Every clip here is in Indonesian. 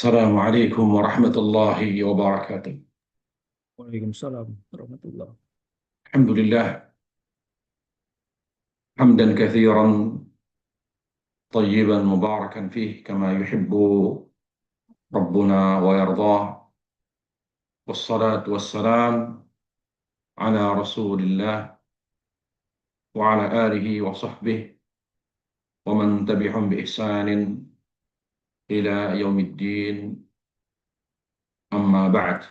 السلام عليكم ورحمة الله وبركاته. Waalaikumsalam warahmatullah. الحمد لله حمدا كثيرا طيبا مباركا فيه كما يحب ربنا ويرضاه، والصلاة والسلام على رسول الله وعلى آله وصحبه ومن تبعهم بإحسان إلى يوم الدين. أما بعد،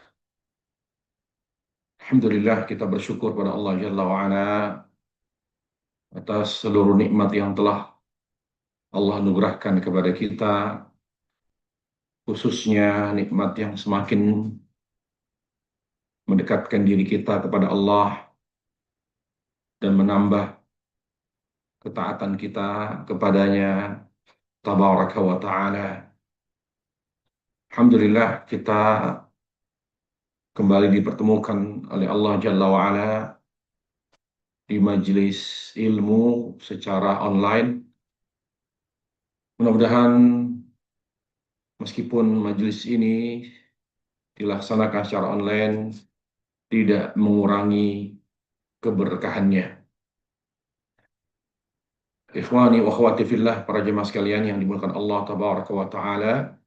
Alhamdulillah kita bersyukur pada Allah Jalla wa'ala atas seluruh nikmat yang telah Allah anugerahkan kepada kita, khususnya nikmat yang semakin mendekatkan diri kita kepada Allah dan menambah ketaatan kita kepadanya tabaraka wa ta'ala. Alhamdulillah kita kembali dipertemukan oleh Allah Jalla wa'ala di majelis ilmu secara online. Mudah-mudahan meskipun majelis ini dilaksanakan secara online tidak mengurangi keberkahannya. Ikhwani wa akhwati fillah, para jemaah sekalian yang dimuliakan Allah tabaraka wa ta'ala,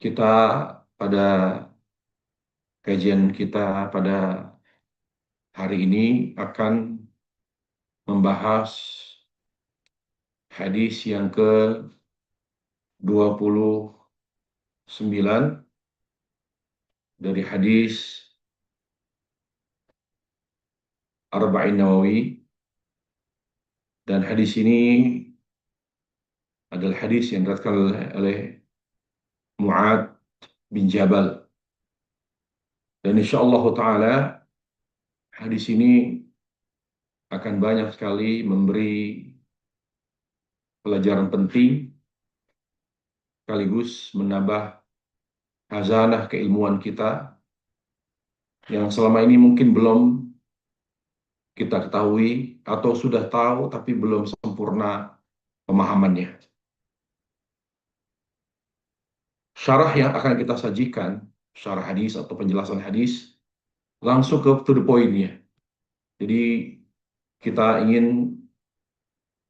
kita pada kajian kita pada hari ini akan membahas hadis yang ke-29 dari hadis Arba'in Nawawi, dan hadis ini adalah hadis yang diriwayatkan oleh Mu'ad bin Jabal, dan insyaallah ta'ala hadis ini akan banyak sekali memberi pelajaran penting sekaligus menambah khazanah keilmuan kita yang selama ini mungkin belum kita ketahui atau sudah tahu tapi belum sempurna pemahamannya. Syarah yang akan kita sajikan, syarah hadis atau penjelasan hadis, langsung ke to the point-nya. Jadi kita ingin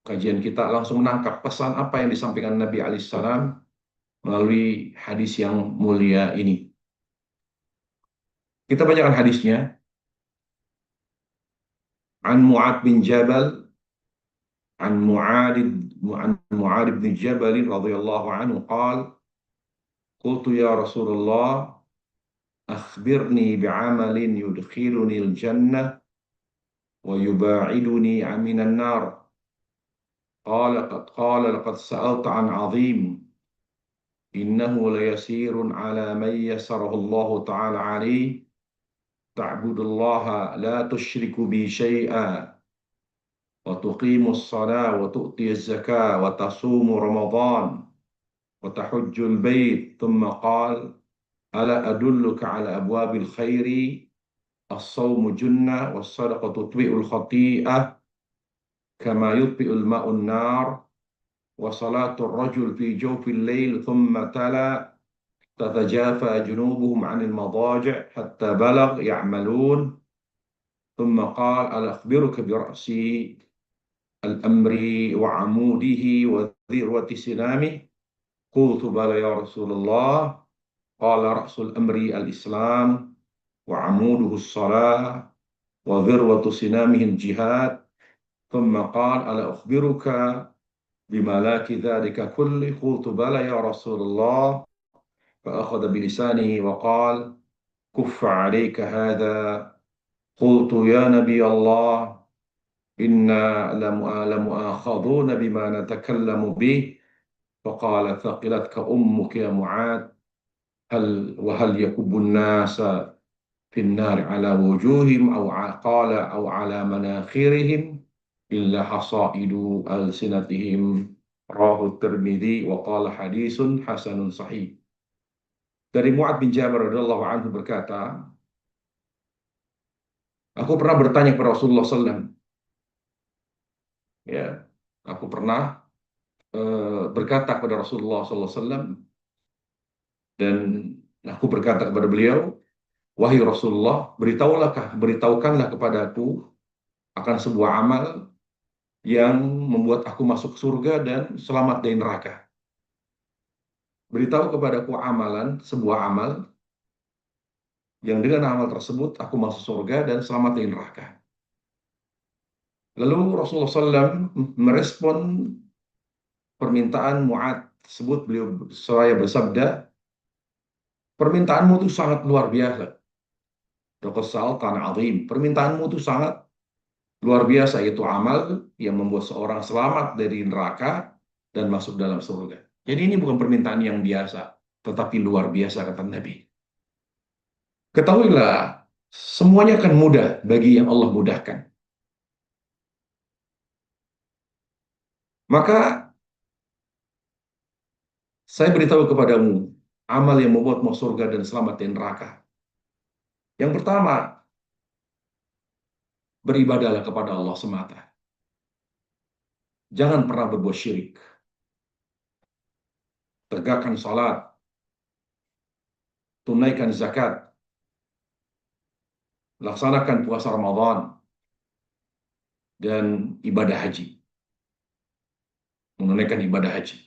kajian kita langsung menangkap pesan apa yang disampaikan Nabi alaihissalam melalui hadis yang mulia ini. Kita bacakan hadisnya. An Mu'ad bin Jabal, an Mu'ad bin Jabal radhiyallahu anhu qala qultu ya Rasulullah akhbirni bi'amalin yudkhiluni al-jannah wa yuba'iduni minan nar. قال لقد سألت عن عظيم إنه ليسير على من يسره الله تعالى عليه تعبد الله لا تشرك بي شيئا وتقيم الصلاة وتؤتي الزكاة وتصوم رمضان وتحج البيت. ثم قال ألا أدلك على أبواب الخير الصوم جنة والصدقة تطفئ الخطيئة كما يطفئ الماء النار وصلاة الرجل في جوف الليل. ثم تلا تتجافى جنوبهم عن المضاجع حتى بلغ يعملون. ثم قال ألا أخبرك برأس الأمر وعموده وذروة سنامه؟ قلت بلى يا رسول الله. قال رأس الأمر الإسلام وعموده الصلاة وذروة سنامه الجهاد. ثم قال ألا أخبرك بملاك ذلك كله؟ قلت بلى يا رسول الله. فأخذ بلسانه وقال كف عليك هذا. قلت يا نبي الله إنا لمؤاخذون بما نتكلم به. فقال ثقلتك أمك يا معاذ. وهل يكب الناس في النار على وجوههم قال أو على مناخرهم إلا حصائد ألسنتهم. رواه الترمذي وقال حديث حسن صحيح. Dari Mu'ad bin Jabal radhiyallahu anhu berkata, aku pernah bertanya kepada Rasulullah SAW. Ya, aku pernah berkata kepada Rasulullah SAW, Dan aku berkata kepada beliau, wahai Rasulullah, beritahukanlah kepadaku akan sebuah amal yang membuat aku masuk surga dan selamat dari neraka. Beritahu kepadaku sebuah amal yang dengan amal tersebut aku masuk surga dan selamat dari neraka. Lalu Rasulullah SAW merespon permintaan Mu'ad tersebut. Saya bersabda, permintaanmu itu sangat luar biasa. Permintaanmu itu sangat luar biasa, yaitu amal yang membuat seorang selamat dari neraka dan masuk dalam surga. Jadi ini bukan permintaan yang biasa, tetapi luar biasa, kata Nabi. Ketahuilah, semuanya akan mudah bagi yang Allah mudahkan. Maka saya beritahu kepadamu, amal yang membuatmu surga dan selamat dari neraka. Yang pertama, beribadahlah kepada Allah semata. Jangan pernah berbuat syirik. Tegakkan salat, tunaikan zakat, laksanakan puasa Ramadan, dan ibadah haji. Menunaikan ibadah haji.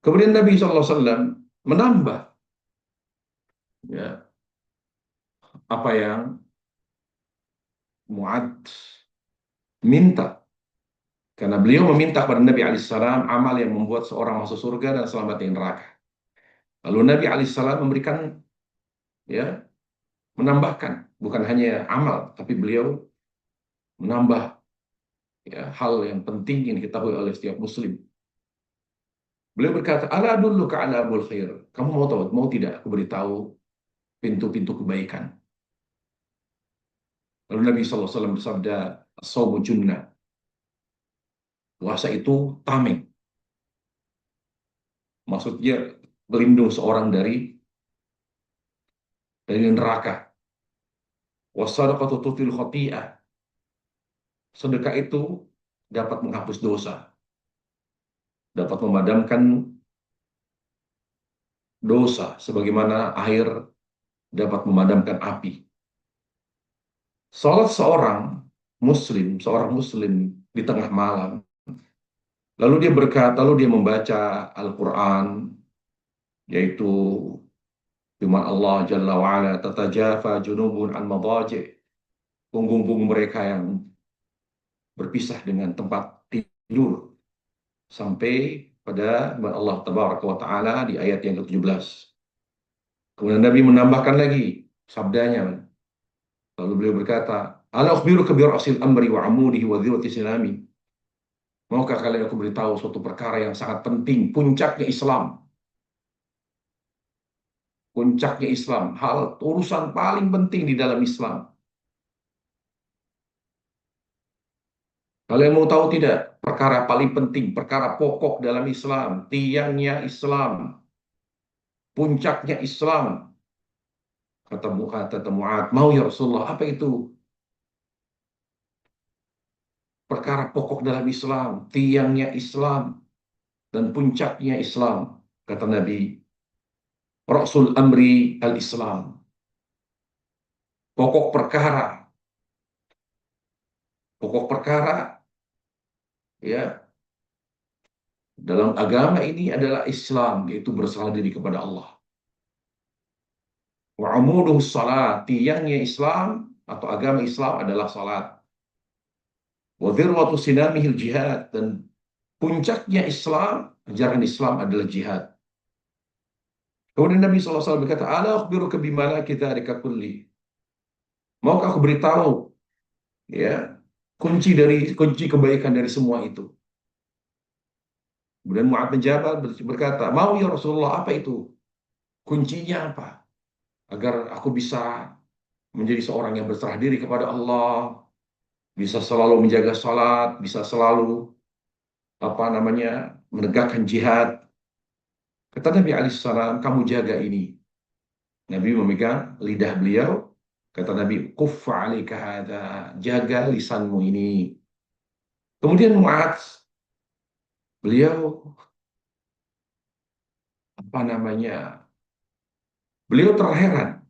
Kemudian Nabi SAW menambah ya, apa yang Mu'ad minta. Karena beliau meminta kepada Nabi alaihissalam amal yang membuat seorang masuk surga dan selamat dari neraka. Lalu Nabi alaihissalam memberikan, ya, menambahkan, bukan hanya amal, tapi beliau menambah, ya, hal yang penting yang diketahui oleh setiap muslim. Beliau berkata, ala adulluka ala abul khair. Kamu mau tahu, mau tidak aku beritahu pintu-pintu kebaikan? Lalu Nabi SAW bersabda, as-sawmu junnah. Puasa itu tameng. Maksudnya melindungi seorang dari neraka. Was-sadaqatu tutil khati'ah. Sedekah itu dapat menghapus dosa, dapat memadamkan dosa sebagaimana air dapat memadamkan api. Salat seorang muslim di tengah malam, lalu dia membaca Al-Quran, yaitu firman Allah Jalla wa'ala, tatajafa junubun an madaji', punggung-punggung mereka yang berpisah dengan tempat tidur, sampai pada Allah Tabaraka wa Ta'ala di ayat yang ke-17. Kemudian Nabi menambahkan lagi sabdanya, lalu beliau berkata, ala ukhbiruka bi ra'sil amri wa amudihi wa dhirwati sinami. Maukah kalian aku beritahu suatu perkara yang sangat penting, puncaknya Islam. Puncaknya Islam, hal urusan paling penting di dalam Islam. Kalian mau tahu tidak perkara paling penting, perkara pokok dalam Islam, tiangnya Islam, puncaknya Islam? Kata Mu'ad, mau ya Rasulullah, apa itu? Perkara pokok dalam Islam, tiangnya Islam, dan puncaknya Islam. Kata Nabi, Rasul Amri al-Islam. Pokok perkara, ya, dalam agama ini adalah Islam, yaitu berserah diri kepada Allah. Wa amuduhu salat, tiangnya Islam atau agama Islam adalah salat. Wa dhirwatu sinamihil jihad, dan puncaknya Islam, ajaran Islam adalah jihad. Kemudian Nabi SAW berkata, ala akhbiruka bimala kita adika kulli. Maukah aku beritahu, ya, kunci kebaikan dari semua itu? Kemudian Mu'ad bin Jabal berkata, mau ya Rasulullah, apa itu? Kuncinya apa? Agar aku bisa menjadi seorang yang berserah diri kepada Allah, bisa selalu menjaga salat, bisa selalu menegakkan jihad. Kata Nabi alaihissalam, kamu jaga ini. Nabi memegang lidah beliau. Kata Nabi, kuffa alika hadza, jaga lisanmu ini. Kemudian Mu'adz, beliau apa namanya, beliau terheran,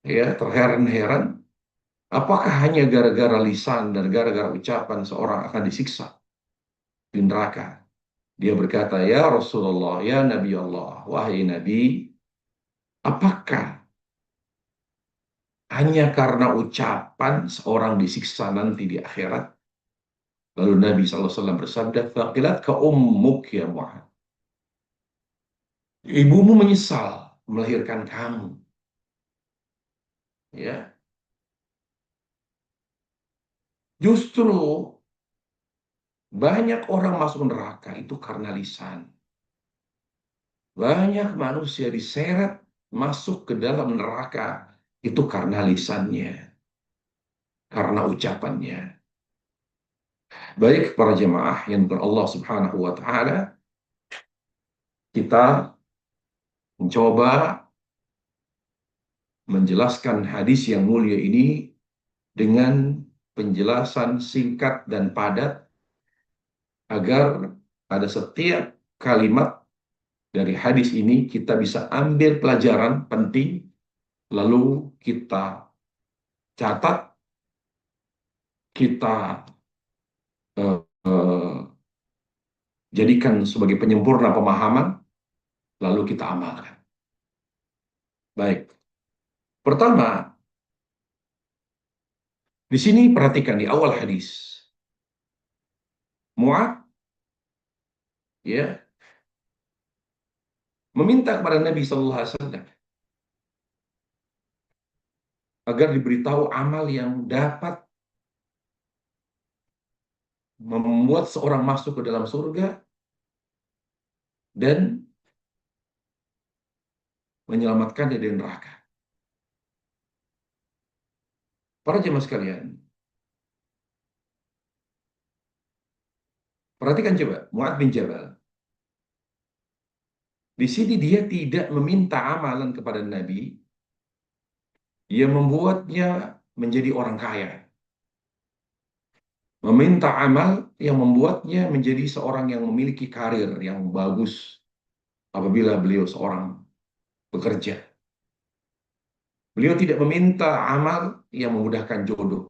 ya terheran-heran, apakah hanya gara-gara lisan dan gara-gara ucapan seorang akan disiksa di neraka? Dia berkata, ya Rasulullah, ya Nabi Allah, wahai Nabi, apakah hanya karena ucapan seorang disiksa nanti di akhirat? Lalu Nabi SAW bersabda, "Thaqilat ka ummuk ya Muhammad." Ibumu menyesal melahirkan kamu. Ya, justru banyak orang masuk neraka itu karena lisan. Banyak manusia diseret masuk ke dalam neraka itu karena lisannya, karena ucapannya. Baik para jemaah yang Allah Subhanahu wa taala, kita mencoba menjelaskan hadis yang mulia ini dengan penjelasan singkat dan padat agar pada setiap kalimat dari hadis ini kita bisa ambil pelajaran penting lalu kita catat, kita eh, eh, jadikan sebagai penyempurna pemahaman lalu kita amalkan. Baik. Pertama, di sini perhatikan di awal hadis. Mu'ad ya meminta kepada Nabi Shallallahu Alaihi Wasallam agar diberitahu amal yang dapat membuat seorang masuk ke dalam surga dan menyelamatkan dari neraka. Para jemaah sekalian, perhatikan coba, Mu'ad bin Jabal. Di sini dia tidak meminta amalan kepada Nabi yang membuatnya menjadi orang kaya. Meminta amal yang membuatnya menjadi seorang yang memiliki karir yang bagus apabila beliau seorang bekerja. Beliau tidak meminta amal yang memudahkan jodoh.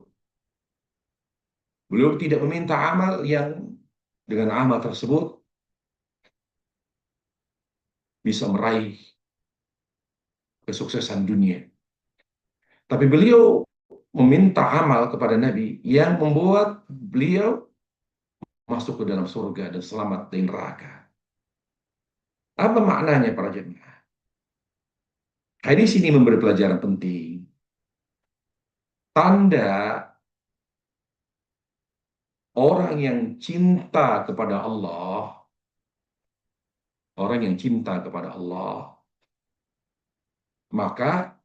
Beliau tidak meminta amal yang dengan amal tersebut bisa meraih kesuksesan dunia. Tapi beliau meminta amal kepada Nabi yang membuat beliau masuk ke dalam surga dan selamat dari neraka. Apa maknanya para jemaah? Hadis ini memberi pelajaran penting. Tanda orang yang cinta kepada Allah, orang yang cinta kepada Allah, maka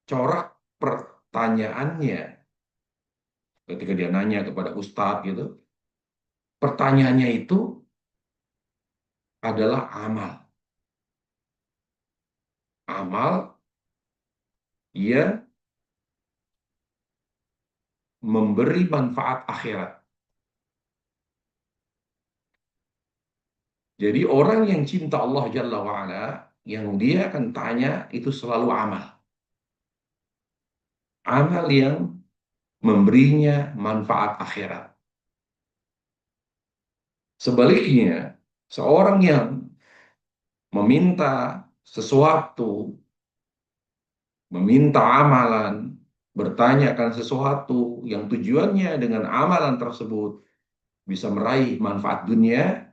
corak pertanyaannya ketika dia nanya kepada ustadz gitu, pertanyaannya itu adalah amal. Amal ia memberi manfaat akhirat. Jadi orang yang cinta Allah Jalla wa'ala, yang dia akan tanya itu selalu amal. Amal yang memberinya manfaat akhirat. Sebaliknya, seorang yang meminta sesuatu, meminta amalan, bertanyakan sesuatu yang tujuannya dengan amalan tersebut bisa meraih manfaat dunia,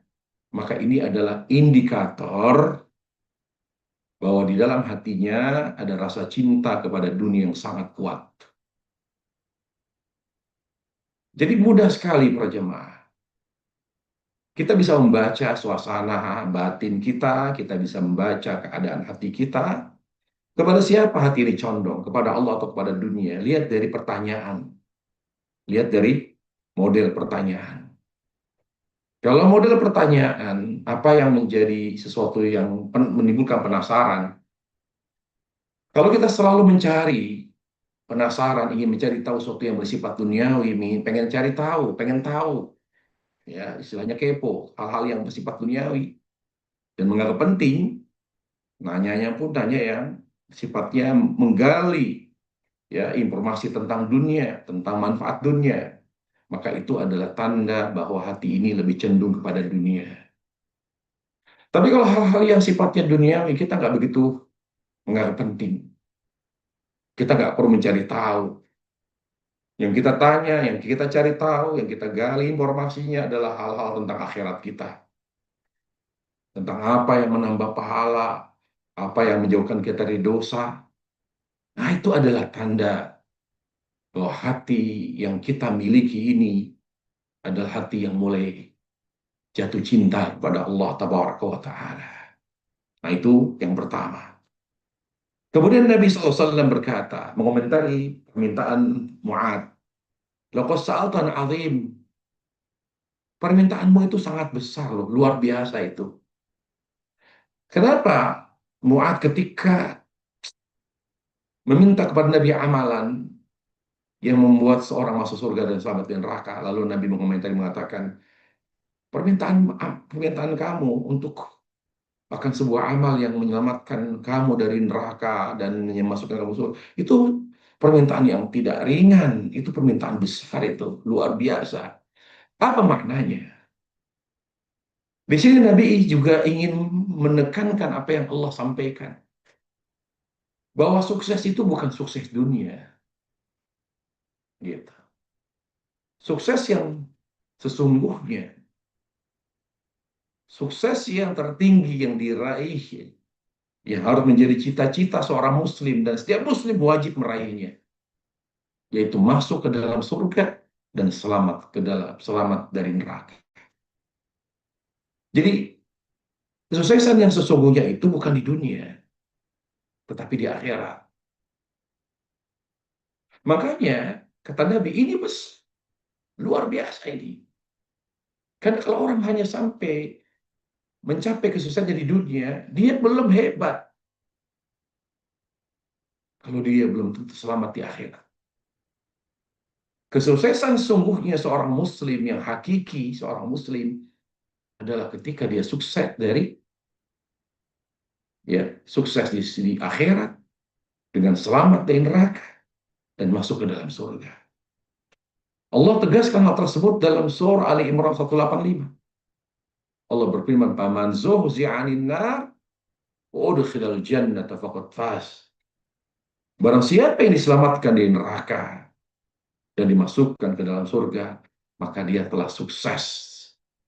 maka ini adalah indikator bahwa di dalam hatinya ada rasa cinta kepada dunia yang sangat kuat. Jadi mudah sekali para jemaah. Kita bisa membaca suasana batin kita bisa membaca keadaan hati kita. Kepada siapa hati ini condong? Kepada Allah atau kepada dunia? Lihat dari pertanyaan. Lihat dari model pertanyaan. Kalau model pertanyaan, apa yang menjadi sesuatu yang menimbulkan penasaran? Kalau kita selalu mencari penasaran, ingin mencari tahu sesuatu yang bersifat duniawi, pengen cari tahu, pengen tahu, ya istilahnya kepo, hal-hal yang bersifat duniawi. dan menganggap penting, nanyanya pun tanya yang sifatnya menggali ya informasi tentang dunia, tentang manfaat dunia, maka itu adalah tanda bahwa hati ini lebih cenderung kepada dunia. Tapi kalau hal-hal yang sifatnya duniawi, kita nggak begitu menganggap penting. Kita nggak perlu mencari tahu. Yang kita tanya, yang kita cari tahu, yang kita gali informasinya adalah hal-hal tentang akhirat kita. Tentang apa yang menambah pahala, apa yang menjauhkan kita dari dosa. Nah, itu adalah tanda bahwa hati yang kita miliki ini adalah hati yang mulai jatuh cinta kepada Allah Tabaraka wa Ta'ala. Nah, itu yang pertama. Kemudian Nabi SAW berkata, mengomentari permintaan Mu'ad, "Laqad sa'altan azim." Permintaanmu itu sangat besar loh, luar biasa itu. Kenapa Mu'ad ketika meminta kepada Nabi amalan yang membuat seorang masuk surga dan selamat dari neraka, lalu Nabi mengomentari mengatakan, permintaan permintaan kamu untuk akan sebuah amal yang menyelamatkan kamu dari neraka dan memasukkan kamu surga, itu permintaan yang tidak ringan, itu permintaan besar, itu luar biasa. Apa maknanya? Di sini Nabi juga ingin menekankan apa yang Allah sampaikan, bahwa sukses itu bukan sukses dunia, gitu. Sukses yang sesungguhnya, sukses yang tertinggi yang diraih, yang harus menjadi cita-cita seorang muslim dan setiap muslim wajib meraihnya, yaitu masuk ke dalam surga dan selamat dari neraka. Jadi kesuksesan yang sesungguhnya itu bukan di dunia, tetapi di akhirat. Makanya kata Nabi, ini luar biasa ini. Karena kalau orang hanya sampai mencapai kesuksesan di dunia, dia belum hebat. Kalau dia belum tentu selamat di akhirat. Kesuksesan sungguhnya seorang muslim yang hakiki, seorang muslim adalah ketika dia sukses dari sukses di akhirat dengan selamat dari neraka dan masuk ke dalam surga. Allah tegaskan hal tersebut dalam surah Ali Imran 185. Allah berfirman, "Faman zuhzi'a 'anil nar wa udkhilal jannata faqad faz." Barang siapa yang diselamatkan dari neraka dan dimasukkan ke dalam surga, maka dia telah sukses,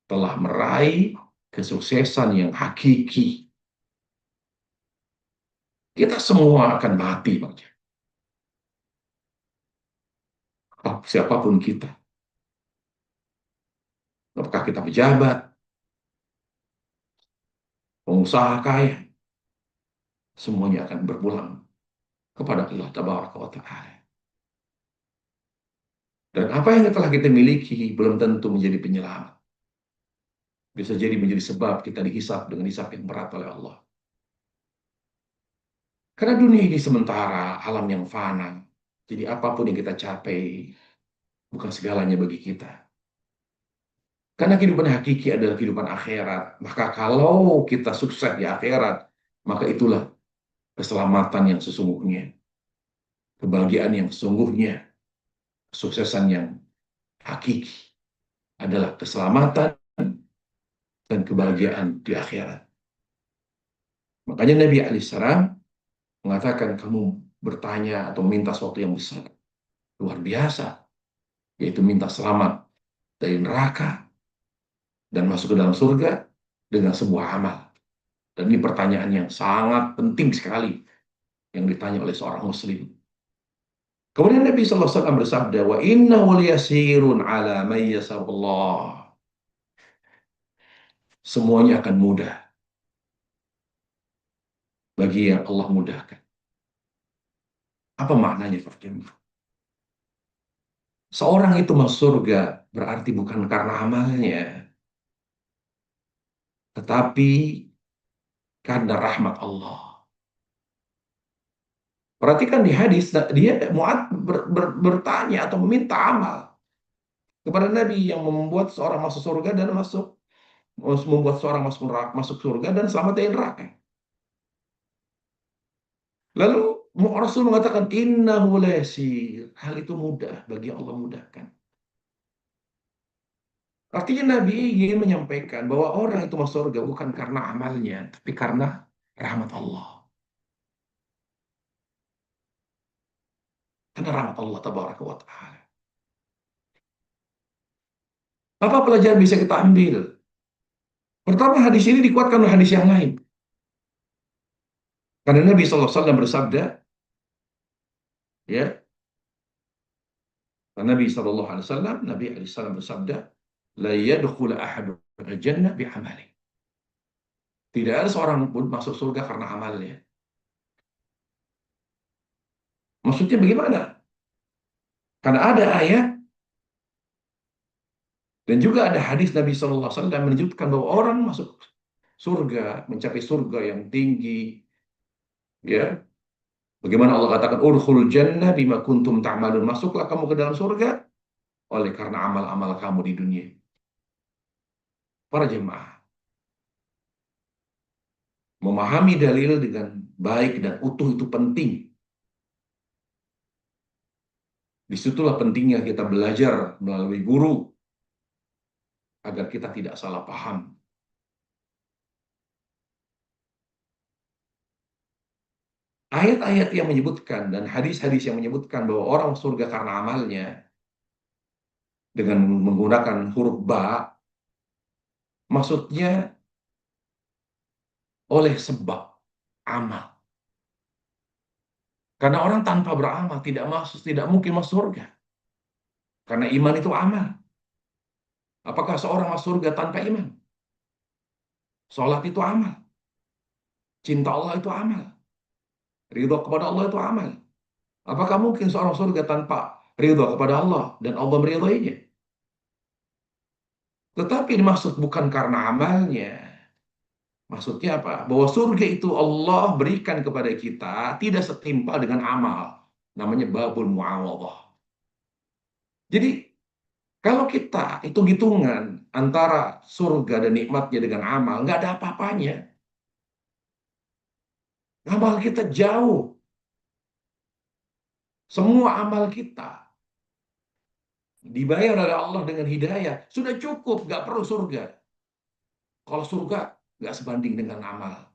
telah meraih kesuksesan yang hakiki. Kita semua akan mati, Bang. Siapapun kita. Apakah kita pejabat, pengusaha kaya, semuanya akan berpulang kepada Allah Tabaraka wa Ta'ala. Dan apa yang telah kita miliki belum tentu menjadi penyelamat. Bisa jadi menjadi sebab kita dihisap dengan hisap yang berat oleh Allah. Karena dunia ini sementara, alam yang fana. Jadi apapun yang kita capai, bukan segalanya bagi kita. Karena kehidupan hakiki adalah kehidupan akhirat. Maka kalau kita sukses di akhirat, maka itulah keselamatan yang sesungguhnya. Kebahagiaan yang sesungguhnya. Kesuksesan yang hakiki adalah keselamatan dan kebahagiaan di akhirat. Makanya Nabi alaihissalam mengatakan, kamu bertanya atau minta sesuatu yang besar, luar biasa, yaitu minta selamat dari neraka dan masuk ke dalam surga dengan sebuah amal. Dan ini pertanyaan yang sangat penting sekali yang ditanya oleh seorang muslim. Kemudian Nabi SAW bersabda, wa innahu liyasirun ala may yasarullah. Semuanya akan mudah bagi yang Allah mudahkan. Apa maknanya, Pak Jemaah? Seorang itu masuk surga berarti bukan karena amalnya, tetapi karena rahmat Allah. Perhatikan di hadis, dia Mu'ad bertanya atau meminta amal kepada Nabi yang membuat seorang masuk surga dan masuk membuat seorang masuk surga dan selamat dari neraka. Lalu Rasul mengatakan innahu layasir. Hal itu mudah bagi Allah mudahkan. Artinya Nabi ingin menyampaikan bahwa orang itu masuk surga bukan karena amalnya, tapi karena rahmat Allah. Karena rahmat Allah tabaraka wa ta'ala. Apa pelajaran bisa kita ambil? Pertama, hadis ini dikuatkan oleh hadis yang lain. Karena Nabi SAW bersabda, ya, Nabi SAW, Nabi SAW bersabda, la yadkhul ahadun al-jannah bi'amali. Tidak ada seorang pun masuk surga karena amalnya. Maksudnya bagaimana? Karena ada ayat dan juga ada hadis Nabi SAW menunjukkan bahwa orang masuk surga, mencapai surga yang tinggi, ya. Bagaimana Allah katakan, urkhul jannah bima kuntum ta'malun. Masuklah kamu ke dalam surga oleh karena amal-amal kamu di dunia. Para jemaah, memahami dalil dengan baik dan utuh itu penting. Disitulah pentingnya kita belajar melalui guru agar kita tidak salah paham. Ayat-ayat yang menyebutkan dan hadis-hadis yang menyebutkan bahwa orang surga karena amalnya dengan menggunakan huruf ba, maksudnya oleh sebab amal. Karena orang tanpa beramal tidak mungkin masuk surga. Karena iman itu amal. Apakah seorang masuk surga tanpa iman? Sholat itu amal. Cinta Allah itu amal. Ridho kepada Allah itu amal. Apakah mungkin seorang surga tanpa ridho kepada Allah dan Allah meridhoinya? Tetapi dimaksud bukan karena amalnya. Maksudnya apa? Bahwa surga itu Allah berikan kepada kita tidak setimpal dengan amal. Namanya babul muawadhah. Jadi kalau kita hitung-hitungan antara surga dan nikmatnya dengan amal, nggak ada apa-apanya. Amal kita jauh. Semua amal kita dibayar oleh Allah dengan hidayah. Sudah cukup, nggak perlu surga. Kalau surga, nggak sebanding dengan amal.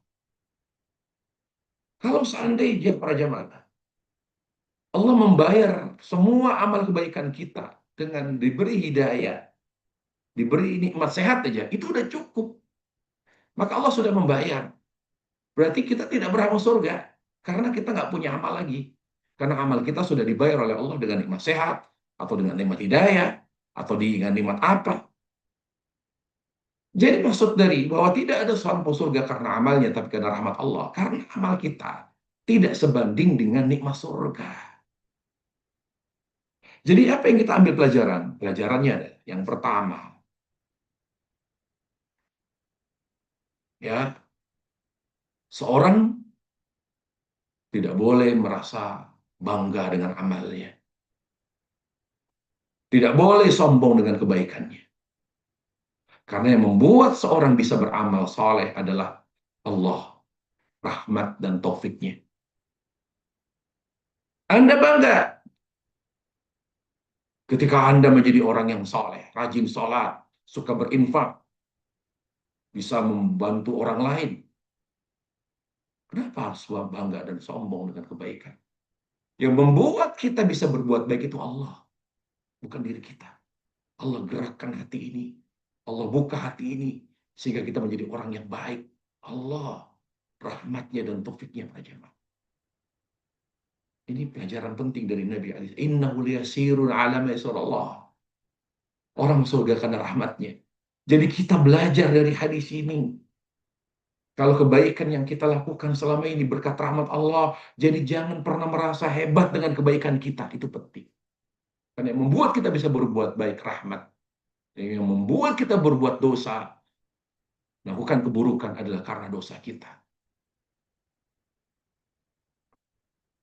Kalau seandainya para jamaah, Allah membayar semua amal kebaikan kita dengan diberi hidayah, diberi nikmat sehat aja, itu udah cukup. Maka Allah sudah membayar. Berarti kita tidak berhak masuk surga karena kita nggak punya amal lagi. Karena amal kita sudah dibayar oleh Allah dengan nikmat sehat atau dengan nikmat hidayah atau dengan nikmat apa. Jadi maksud dari bahwa tidak ada seorang masuk surga karena amalnya tapi karena rahmat Allah. Karena amal kita tidak sebanding dengan nikmat surga. Jadi apa yang kita ambil pelajaran? Pelajarannya ada yang pertama, ya, seorang tidak boleh merasa bangga dengan amalnya. Tidak boleh sombong dengan kebaikannya. Karena yang membuat seorang bisa beramal soleh adalah Allah, rahmat dan taufiknya. Anda bangga ketika Anda menjadi orang yang soleh, rajin sholat, suka berinfak, bisa membantu orang lain. Kenapa harus bangga dan sombong dengan kebaikan? Yang membuat kita bisa berbuat baik itu Allah, bukan diri kita. Allah gerakkan hati ini. Allah buka hati ini. Sehingga kita menjadi orang yang baik. Allah, rahmatnya dan taufiknya pada jemaah. Ini pelajaran penting dari Nabi Ali. Innahu liyasirun ala ma Allah. Orang surga karena rahmatnya. Jadi kita belajar dari hadis ini. Kalau kebaikan yang kita lakukan selama ini berkat rahmat Allah. Jadi jangan pernah merasa hebat dengan kebaikan kita. Itu penting. Karena yang membuat kita bisa berbuat baik rahmat. Yang membuat kita berbuat dosa, melakukan keburukan adalah karena dosa kita.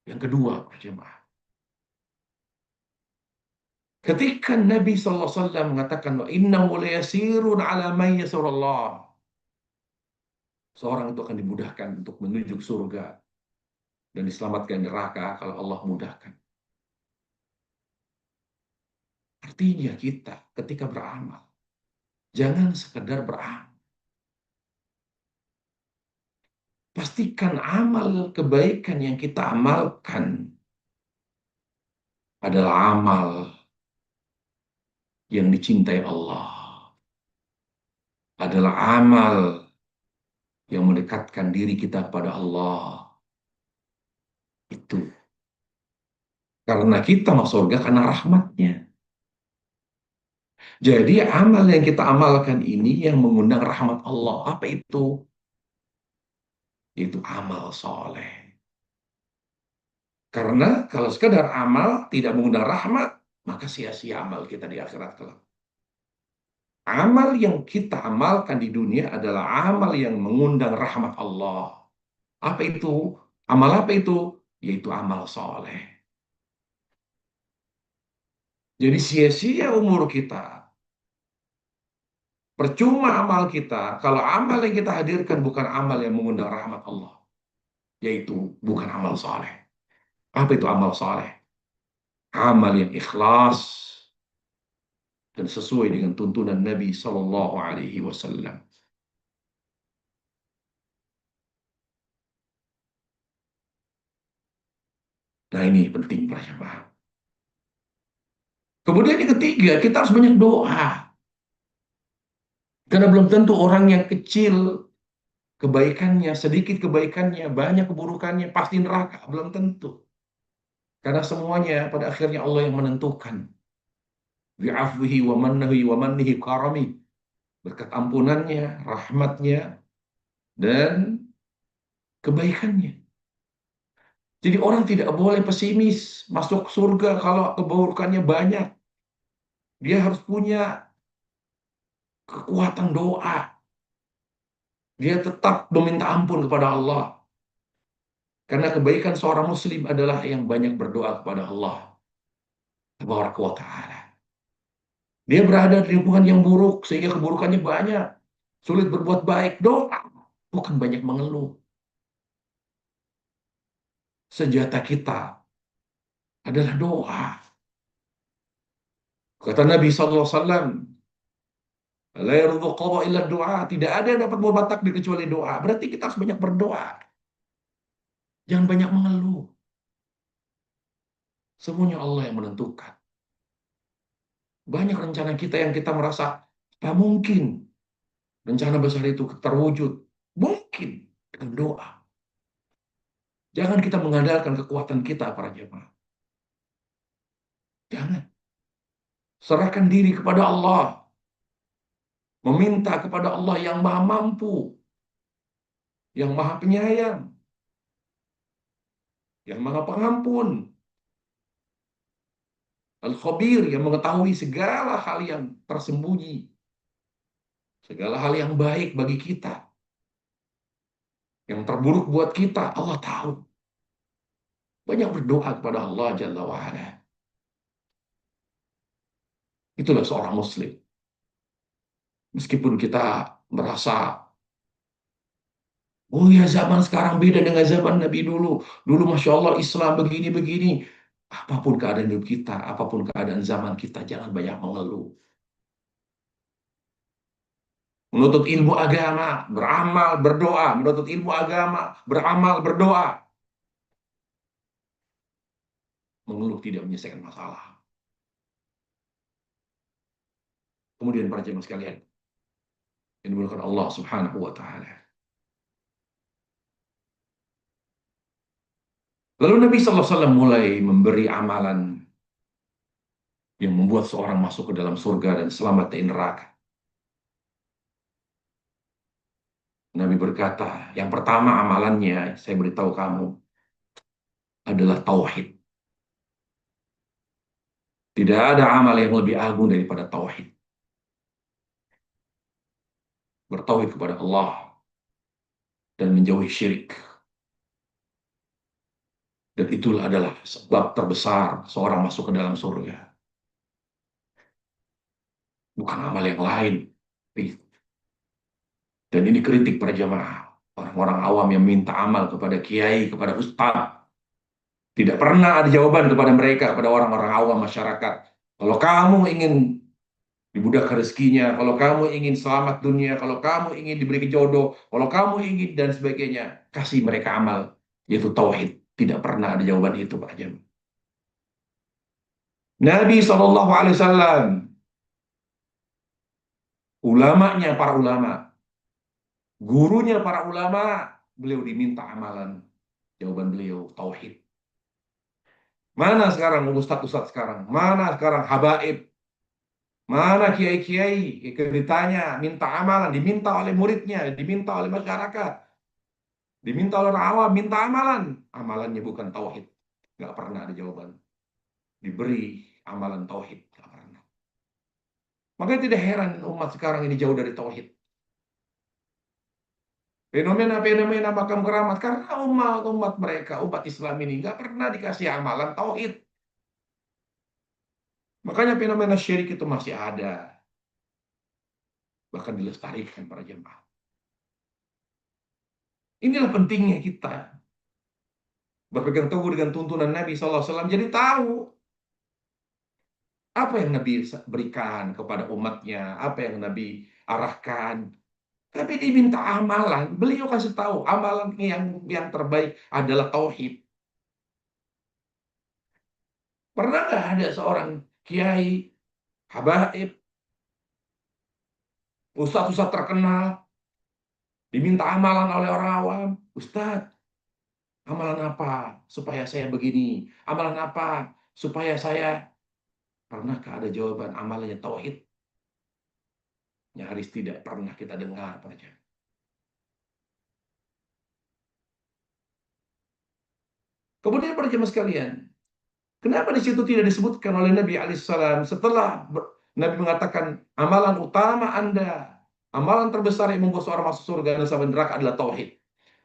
Yang kedua, jemaah, Ketika Nabi sallallahu alaihi wasallam mengatakan wa innahu layasirun ala man yasarallah. Seorang itu akan dimudahkan untuk menuju surga dan diselamatkan dari neraka kalau Allah mudahkan. Artinya kita ketika beramal, jangan sekedar beramal. Pastikan amal kebaikan yang kita amalkan adalah amal yang dicintai Allah. Adalah amal yang mendekatkan diri kita kepada Allah. Itu. Karena kita masuk surga karena rahmatnya. Jadi amal yang kita amalkan ini yang mengundang rahmat Allah. Apa itu? Itu amal soleh. Karena kalau sekadar amal tidak mengundang rahmat, maka sia-sia amal kita di akhirat kelak. Amal yang kita amalkan di dunia adalah amal yang mengundang rahmat Allah. Apa itu? Amal apa itu? Yaitu amal soleh. Jadi sia-sia umur kita. Percuma amal kita. Kalau amal yang kita hadirkan bukan amal yang mengundang rahmat Allah. Yaitu bukan amal soleh. Apa itu amal soleh? Amal yang ikhlas dan sesuai dengan tuntunan Nabi Sallallahu Alaihi Wasallam. Nah ini penting para jemaah. Kemudian yang ketiga, kita harus banyak doa. Karena belum tentu orang yang kecil kebaikannya, sedikit kebaikannya, banyak keburukannya, pasti neraka. Belum tentu. Karena semuanya pada akhirnya Allah yang menentukan. Bi'afwihi wa mannihi wa mannihi karami. Berkat ampunannya, rahmatnya, dan kebaikannya. Jadi orang tidak boleh pesimis masuk surga kalau keburukannya banyak. Dia harus punya kekuatan doa. Dia tetap meminta ampun kepada Allah. Karena kebaikan seorang muslim adalah yang banyak berdoa kepada Allah. Tabaraka wa ta'ala. Dia berada di lingkungan yang buruk sehingga keburukannya banyak. Sulit berbuat baik. Doa. Bukan banyak mengeluh. Senjata kita adalah doa. Kata Nabi SAW, la yarudhu qadha illa doa. Tidak ada yang dapat mengubah takdir kecuali doa. Berarti kita harus banyak berdoa. Jangan banyak mengeluh. Semuanya Allah yang menentukan. Banyak rencana kita yang kita merasa, tak mungkin rencana besar itu terwujud. Mungkin dengan doa. Jangan kita mengandalkan kekuatan kita para jemaah. Jangan. Serahkan diri kepada Allah. Meminta kepada Allah yang maha mampu. Yang maha penyayang. Yang maha pengampun. Al-Khabir yang mengetahui segala hal yang tersembunyi. Segala hal yang baik bagi kita. Yang terburuk buat kita, Allah tahu. Banyak berdoa kepada Allah Jalla wa'ala. Itulah seorang muslim. Meskipun kita merasa, oh ya zaman sekarang beda dengan zaman Nabi dulu. Dulu Masya Allah Islam begini-begini. Apapun keadaan hidup kita, apapun keadaan zaman kita, jangan banyak mengeluh. Menuntut ilmu agama, beramal, berdoa. Menuntut ilmu agama, beramal, berdoa. Mengeluh tidak menyelesaikan masalah. Kemudian para jemaah sekalian, yang dimuliakan Allah Subhanahu wa taala. Lalu Nabi sallallahu alaihi wasallam mulai memberi amalan yang membuat seorang masuk ke dalam surga dan selamat dari neraka. Nabi berkata, yang pertama amalannya, saya beritahu kamu, adalah tauhid. Tidak ada amal yang lebih agung daripada tauhid. Bertauhid kepada Allah dan menjauhi syirik. Dan itulah adalah sebab terbesar seorang masuk ke dalam surga. bukan amal yang lain. Dan ini kritik para jamaah. Orang-orang awam yang minta amal kepada kiai, kepada ustadz. Tidak pernah ada jawaban kepada mereka, kepada orang-orang awam masyarakat. Kalau kamu ingin dimudahkan rezekinya, kalau kamu ingin selamat dunia, kalau kamu ingin diberi jodoh, kalau kamu ingin dan sebagainya, kasih mereka amal, yaitu tauhid. Tidak pernah ada jawaban itu, Pak Jam. Nabi SAW, ulamanya para ulama, gurunya para ulama, beliau diminta amalan. Jawaban beliau, tauhid. Mana sekarang ustadz-ustadz sekarang? Mana sekarang habaib? Mana kiai-kiai? Ditanya, minta amalan, diminta oleh muridnya, diminta oleh masyarakat, diminta oleh orang awam, minta amalan. Amalannya bukan tauhid. Nggak pernah ada jawaban. Diberi amalan tauhid. Nggak pernah. Makanya tidak heran umat sekarang ini jauh dari tauhid. Fenomena-fenomena makam keramat. Karena umat mereka, umat Islam ini nggak pernah dikasih amalan tauhid. Makanya fenomena syirik itu masih ada. Bahkan dilestarikan para jemaah. Inilah pentingnya kita berpegang teguh dengan tuntunan Nabi SAW. Jadi tahu apa yang Nabi berikan kepada umatnya, apa yang Nabi arahkan. Tapi diminta amalan, beliau kasih tahu amalan yang terbaik adalah tauhid. Pernah nggak ada seorang kiai, habaib, ustadz-ustadz terkenal diminta amalan oleh orang awam? Ustadz, amalan apa supaya saya begini? Amalan apa supaya saya... Pernahkah ada jawaban amalannya tauhid? Nyaris tidak pernah kita dengar, Pak. Kemudian para jemaah sekalian, kenapa di situ tidak disebutkan oleh Nabi Alaihissalam setelah Nabi mengatakan amalan utama Anda, amalan terbesar yang membuat seorang masuk surga dan sampai neraka adalah tauhid.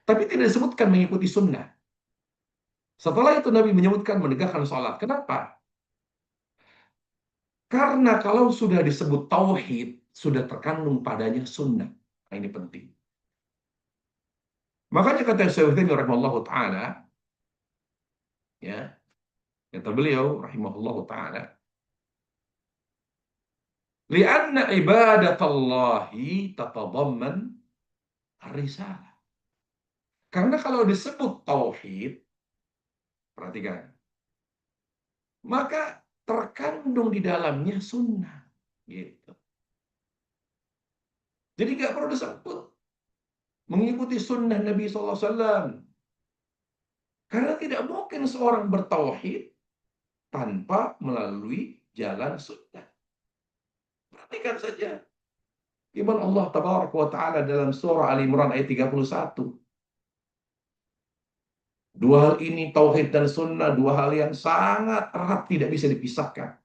Tapi tidak disebutkan mengikuti sunnah. Setelah itu Nabi menyebutkan menegakkan sholat. Kenapa? Karena kalau sudah disebut tauhid, sudah terkandung padanya sunnah. Nah, ini penting. Makanya kata Syekh Utsaimin rahimahullah taala, ya, kata beliau rahimahullah taala, lianna ibadatallahi tatadamman ar-risalah. Karena kalau disebut tauhid, perhatikan, maka terkandung di dalamnya sunnah. Gitu. Jadi nggak perlu disebut mengikuti sunnah Nabi SAW. Karena tidak mungkin seorang bertauhid tanpa melalui jalan sunnah. Perhatikan saja firman Allah Tabaraka wa Ta'ala dalam surah Ali Imran ayat 31. Dua hal ini, tauhid dan sunnah, dua hal yang sangat erat, tidak bisa dipisahkan.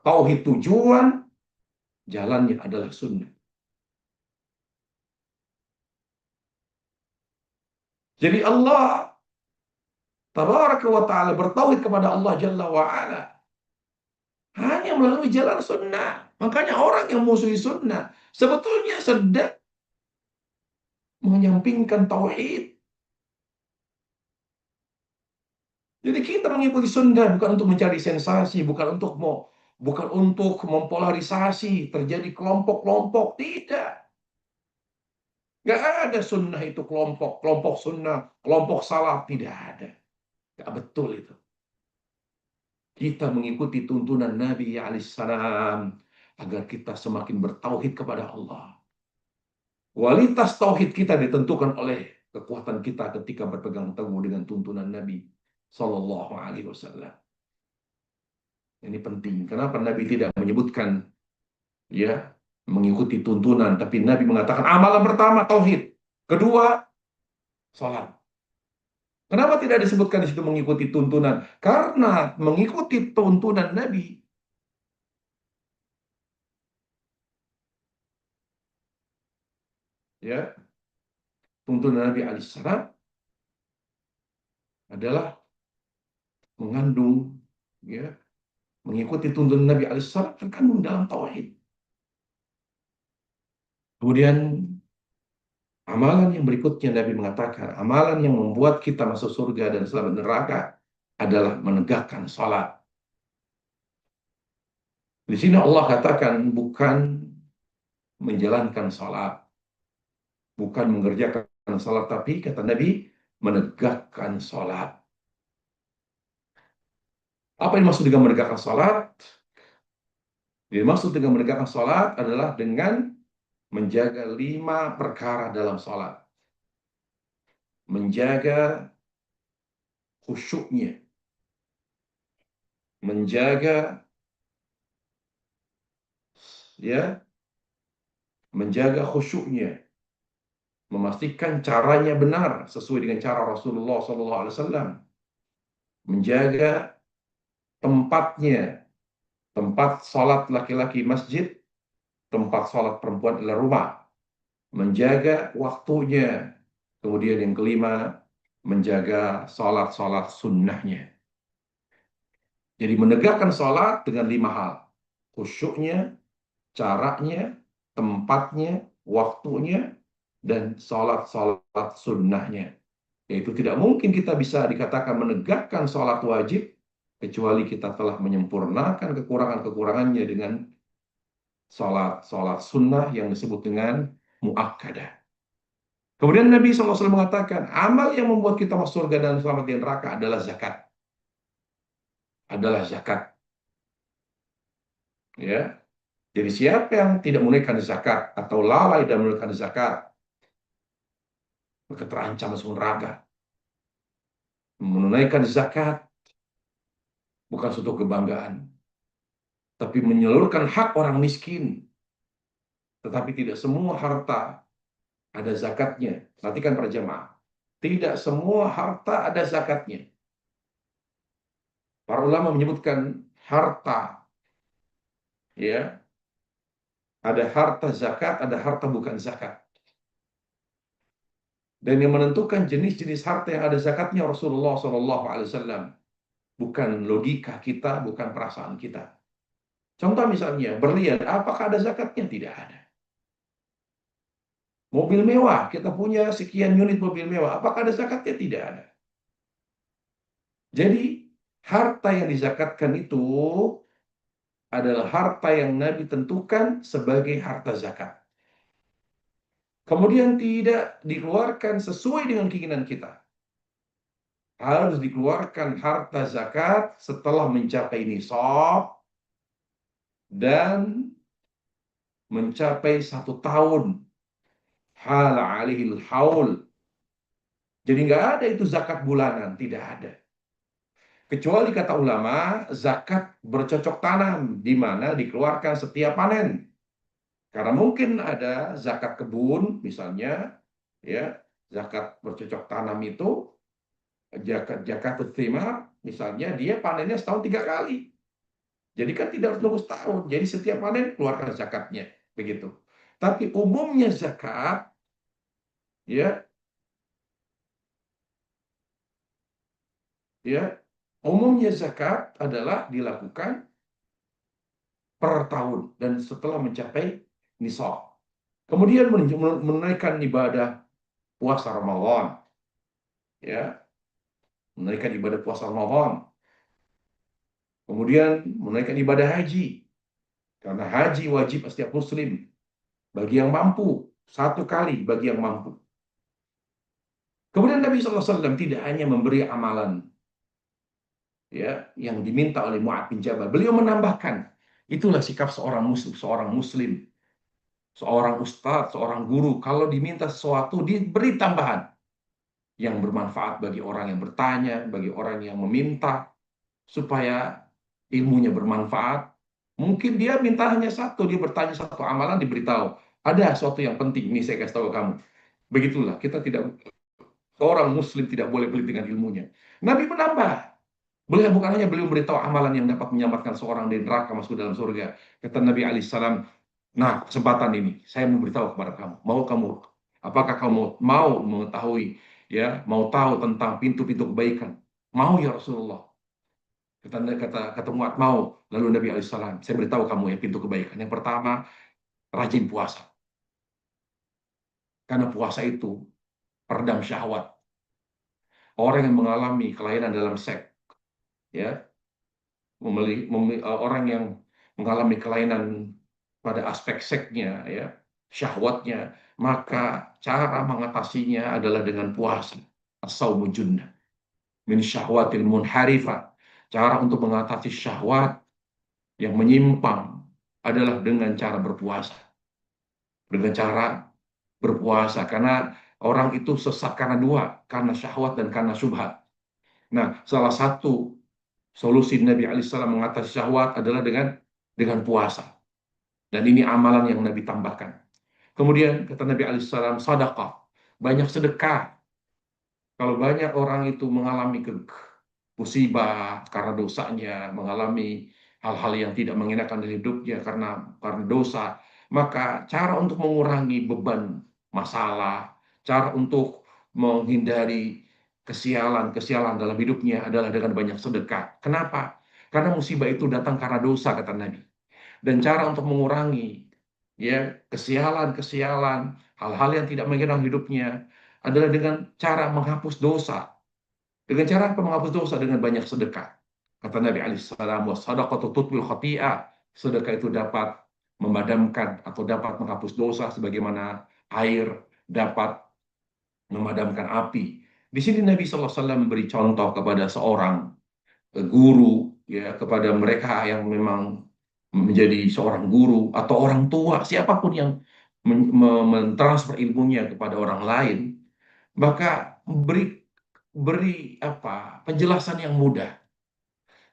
Tauhid tujuan, jalannya adalah sunnah. Jadi Allah Tabaraka wa Ta'ala bertauhid kepada Allah Jalla wa Ala hanya melalui jalan sunnah. Makanya orang yang musuhi sunnah sebetulnya sedang menyampingkan tauhid. Jadi kita mengikuti sunnah bukan untuk mencari sensasi, bukan untuk mempolarisasi, terjadi kelompok-kelompok, tidak. Nggak ada sunnah itu kelompok sunnah, kelompok salah, tidak ada. Nggak betul itu. Kita mengikuti tuntunan Nabi alaihissalam agar kita semakin bertauhid kepada Allah. Kualitas tauhid kita ditentukan oleh kekuatan kita ketika berpegang teguh dengan tuntunan Nabi Sallallahu Alaihi Wasallam. Ini penting. Kenapa Nabi tidak menyebutkan ya mengikuti tuntunan, tapi Nabi mengatakan amalan pertama tauhid, kedua sholat. Kenapa tidak disebutkan di situ mengikuti tuntunan? Karena mengikuti tuntunan Nabi ya, tuntunan Nabi alaihissalam adalah mengandung ya, mengikuti tuntunan Nabi alaihissalam terkandung dalam tauhid. Kemudian amalan yang berikutnya Nabi mengatakan, amalan yang membuat kita masuk surga dan selamat neraka adalah menegakkan salat. Di sini Allah katakan bukan menjalankan salat, bukan mengerjakan salat, tapi kata Nabi menegakkan salat. Apa yang dimaksud dengan menegakkan salat? Dimaksud dengan menegakkan salat adalah dengan menjaga 5 perkara dalam salat. Menjaga khusyuknya, menjaga ya, menjaga khusyuknya, memastikan caranya benar sesuai dengan cara Rasulullah SAW, menjaga tempatnya, tempat salat laki-laki masjid, tempat salat perempuan adalah rumah, menjaga waktunya, kemudian yang kelima, menjaga salat-salat sunnahnya. Jadi menegakkan salat dengan 5 hal, khusyuknya, caranya, tempatnya, waktunya, dan salat-salat sunnahnya. Yaitu tidak mungkin kita bisa dikatakan menegakkan salat wajib kecuali kita telah menyempurnakan kekurangan-kekurangannya dengan salat-salat sunnah yang disebut dengan muakkadah. Kemudian Nabi SAW mengatakan, amal yang membuat kita masuk surga dan selamat di neraka adalah zakat. Adalah zakat. Ya. Jadi siapa yang tidak menunaikan zakat atau lalai dan menunaikan zakat, maka terancam masuk neraka. Menunaikan zakat bukan suatu kebanggaan, tapi menyalurkan hak orang miskin. Tetapi tidak semua harta ada zakatnya. Perhatikan para jemaah. Tidak semua harta ada zakatnya. Para ulama menyebutkan harta, ya, ada harta zakat, ada harta bukan zakat. Dan yang menentukan jenis-jenis harta yang ada zakatnya Rasulullah SAW. Bukan logika kita, bukan perasaan kita. Contoh misalnya, berlian, apakah ada zakatnya? Tidak ada. Mobil mewah, kita punya sekian unit mobil mewah, apakah ada zakatnya? Tidak ada. Jadi, harta yang dizakatkan itu adalah harta yang Nabi tentukan sebagai harta zakat. Kemudian tidak dikeluarkan sesuai dengan keinginan kita. Harus dikeluarkan harta zakat setelah mencapai nisab dan mencapai 1 tahun. Hal alihil haul. Jadi nggak ada itu zakat bulanan, tidak ada. Kecuali kata ulama, zakat bercocok tanam, di mana dikeluarkan setiap panen. Karena mungkin ada zakat kebun, misalnya, ya, zakat bercocok tanam itu, zakat thimar, misalnya dia panennya setahun 3 kali. Jadi kan tidak harus nunggu setahun. Jadi setiap panen keluarkan zakatnya, begitu. Tapi umumnya zakat, ya, umumnya zakat adalah dilakukan per tahun dan setelah mencapai nisab. Kemudian menunaikan ibadah puasa Ramadan, ya, menunaikan ibadah puasa Ramadan. Kemudian menunaikan ibadah haji, karena haji wajib setiap muslim bagi yang mampu, 1 kali bagi yang mampu. Kemudian Nabi SAW tidak hanya memberi amalan, ya, yang diminta oleh Mu'adz bin Jabal. Beliau menambahkan, itulah sikap seorang muslim, seorang ustadz, seorang guru. Kalau diminta sesuatu, diberi tambahan yang bermanfaat bagi orang yang bertanya, bagi orang yang meminta, supaya ilmunya bermanfaat. Mungkin dia minta hanya satu, dia bertanya satu amalan, diberitahu. Ada sesuatu yang penting, ini saya kasih tahu kamu. Begitulah, kita tidak, seorang muslim tidak boleh pelit dengan ilmunya. Nabi menambah. Beliau bukan hanya beliau beritahu amalan yang dapat menyelamatkan seorang dari neraka masuk dalam surga. Kata Nabi alaihissalam, nah kesempatan ini saya mau beritahu kepada kamu. Apakah kamu mau mengetahui, ya, mau tahu tentang pintu-pintu kebaikan? Mau ya Rasulullah. Kata Mu'adz, mau. Lalu Nabi alaihissalam, saya beritahu kamu ya pintu kebaikan. Yang pertama, rajin puasa. Karena puasa itu peredam syahwat. Orang yang mengalami kelainan dalam seks, ya, orang yang mengalami kelainan pada aspek seksnya, ya, syahwatnya, maka cara mengatasinya adalah dengan puasa. As-saumu junnah min syahwatil munharifah. Cara untuk mengatasi syahwat yang menyimpang adalah dengan cara berpuasa. Dengan cara berpuasa, karena orang itu sesat karena dua, karena syahwat dan karena syubhat. Nah, salah satu solusi Nabi alaihissalam mengatasi syahwat adalah dengan puasa. Dan ini amalan yang Nabi tambahkan. Kemudian kata Nabi alaihissalam, sadaqah, banyak sedekah. Kalau banyak orang itu mengalami musibah karena dosanya, mengalami hal-hal yang tidak mengenakan dalam hidupnya karena dosa, maka cara untuk mengurangi beban masalah, cara untuk menghindari kesialan-kesialan dalam hidupnya adalah dengan banyak sedekah. Kenapa? Karena musibah itu datang karena dosa, kata Nabi. Dan cara untuk mengurangi, ya, kesialan-kesialan, hal-hal yang tidak mengenang hidupnya adalah dengan cara menghapus dosa. Dengan cara apa menghapus dosa? Dengan banyak sedekah. Kata Nabi alaihissalam, "Wasadaqatu tutfil khati'ah." Sedekah itu dapat memadamkan atau dapat menghapus dosa sebagaimana air dapat memadamkan api. Di sini Nabi SAW memberi contoh kepada seorang guru, ya, kepada mereka yang memang menjadi seorang guru atau orang tua, siapapun yang mentransfer ilmunya kepada orang lain, maka beri apa penjelasan yang mudah.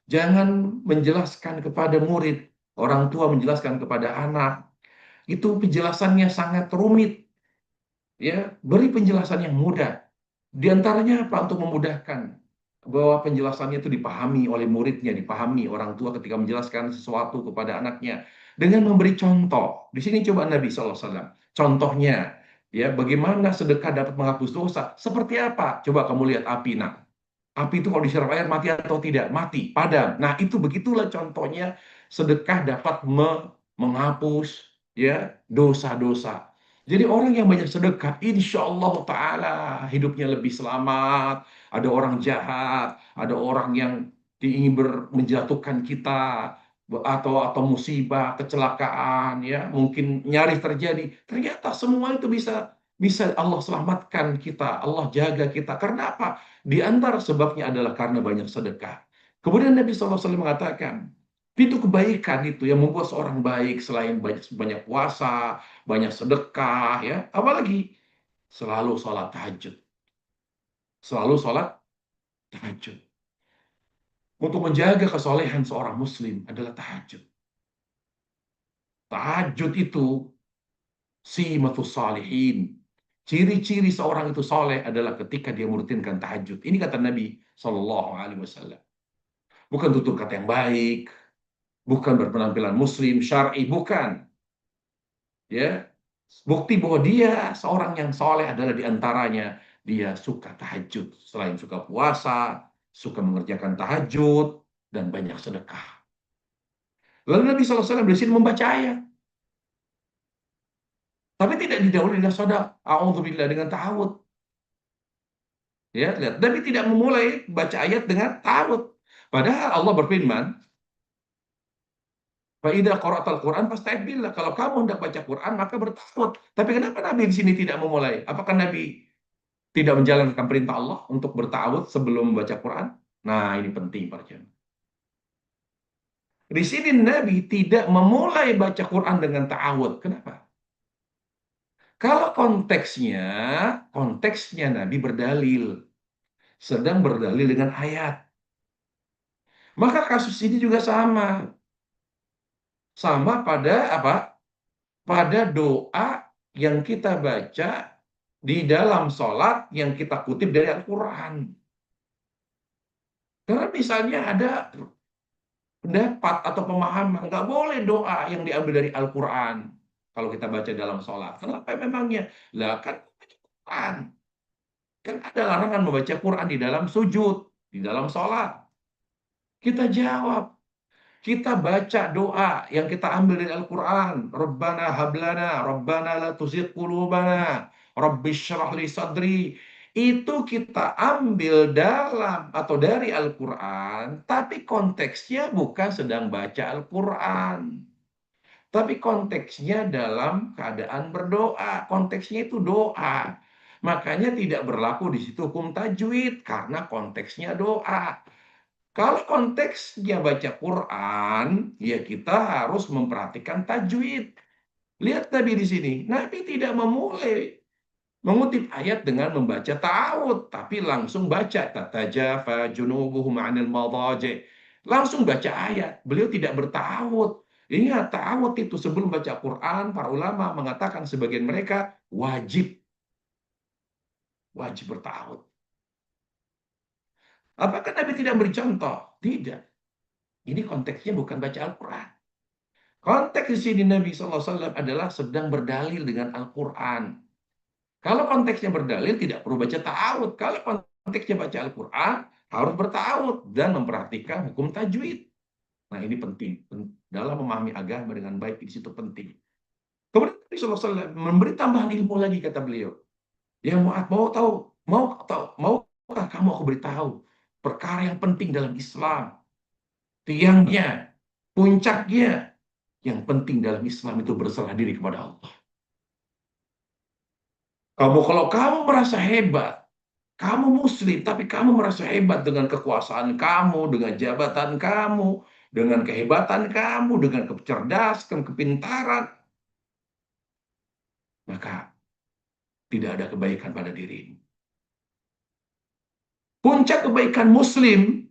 Jangan menjelaskan kepada murid, orang tua menjelaskan kepada anak, itu penjelasannya sangat rumit. Ya, beri penjelasan yang mudah. Di antaranya apa? Untuk memudahkan bahwa penjelasannya itu dipahami oleh muridnya, dipahami orang tua ketika menjelaskan sesuatu kepada anaknya dengan memberi contoh. Di sini coba Nabi SAW. Contohnya, ya, bagaimana sedekah dapat menghapus dosa? Seperti apa? Coba kamu lihat api, nak. Api itu kalau disiram air mati atau tidak? Mati, padam. Nah, itu begitulah contohnya sedekah dapat menghapus, ya, dosa-dosa. Jadi orang yang banyak sedekah, insya Allah Ta'ala hidupnya lebih selamat. Ada orang jahat, ada orang yang ingin menjatuhkan kita, atau musibah, kecelakaan, ya, mungkin nyaris terjadi. Ternyata semua itu bisa bisa Allah selamatkan kita, Allah jaga kita. Karena apa? Di antara sebabnya adalah karena banyak sedekah. Kemudian Nabi SAW mengatakan, pintu kebaikan itu yang membuat seorang baik selain banyak banyak puasa, banyak sedekah, ya, apalagi selalu sholat tahajud, selalu sholat tahajud. Untuk menjaga kesolehan seorang Muslim adalah tahajud. Tahajud itu simatus salihin. Ciri-ciri seorang itu soleh adalah ketika dia merutinkan tahajud. Ini kata Nabi Shallallahu Alaihi Wasallam. Bukan tutur kata yang baik, bukan berpenampilan Muslim syar'i, bukan. Ya, bukti bahwa dia seorang yang soleh adalah diantaranya dia suka tahajud. Selain suka puasa, suka mengerjakan tahajud dan banyak sedekah. Lalu Nabi SAW di sini membaca ayat. Tapi tidak didahului dengan sodak. A'udzubillah dengan ta'awud. Ya, lihat. Nabi tidak memulai baca ayat dengan ta'awud. Padahal Allah berfirman, "Fa'idza qara'tal Qur'an fasta'idz billah." Kalau kamu hendak baca Quran, maka bertawud. Tapi kenapa Nabi di sini tidak memulai? Apakah Nabi tidak menjalankan perintah Allah untuk bertawud sebelum membaca Quran? Nah, ini penting, Pak Jan. Di sini Nabi tidak memulai baca Quran dengan ta'awud. Kenapa? Kalau konteksnya Nabi berdalil, sedang berdalil dengan ayat. Maka kasus ini juga sama. Sama pada apa? Pada doa yang kita baca di dalam sholat yang kita kutip dari Al-Quran. Karena misalnya ada pendapat atau pemahaman, nggak boleh doa yang diambil dari Al-Quran kalau kita baca dalam sholat. Kenapa memangnya? Lah kan Quran. Kan ada larangan membaca Quran di dalam sujud, di dalam sholat. Kita jawab, kita baca doa yang kita ambil dari Al-Quran. Rabbana hablana, Rabbana la tuzigh qulubana. Rabbi syrah li sadri. Itu kita ambil dalam atau dari Al-Quran, tapi konteksnya bukan sedang baca Al-Quran. Tapi konteksnya dalam keadaan berdoa. Konteksnya itu doa. Makanya tidak berlaku di situ hukum tajwid karena konteksnya doa. Kalau konteksnya baca Quran, ya kita harus memperhatikan tajwid. Lihat Nabi di sini. Nabi tidak memulai mengutip ayat dengan membaca ta'awud, tapi langsung baca tatajafa junubuhum 'anil madaji. Langsung baca ayat. Beliau tidak berta'awud. Ingat, ta'awud itu sebelum baca Quran, para ulama mengatakan sebagian mereka wajib berta'awud. Apakah Nabi tidak beri contoh? Tidak. Ini konteksnya bukan baca Al-Quran. Konteks di sini Nabi SAW adalah sedang berdalil dengan Al-Quran. Kalau konteksnya berdalil, tidak perlu baca ta'awud. Kalau konteksnya baca Al-Quran, harus berta'awud dan memperhatikan hukum tajwid. Nah, ini penting. Dalam memahami agama dengan baik, di situ penting. Kemudian Nabi SAW memberi tambahan ilmu lagi, kata beliau. Ya Mu'ad, maukah kamu aku beritahu perkara yang penting dalam Islam? Tiangnya, puncaknya, yang penting dalam Islam itu berserah diri kepada Allah. Kalau kamu merasa hebat, kamu muslim, tapi kamu merasa hebat dengan kekuasaan kamu, dengan jabatan kamu, dengan kehebatan kamu, dengan kecerdasan, kepintaran, maka tidak ada kebaikan pada dirimu. Puncak kebaikan muslim,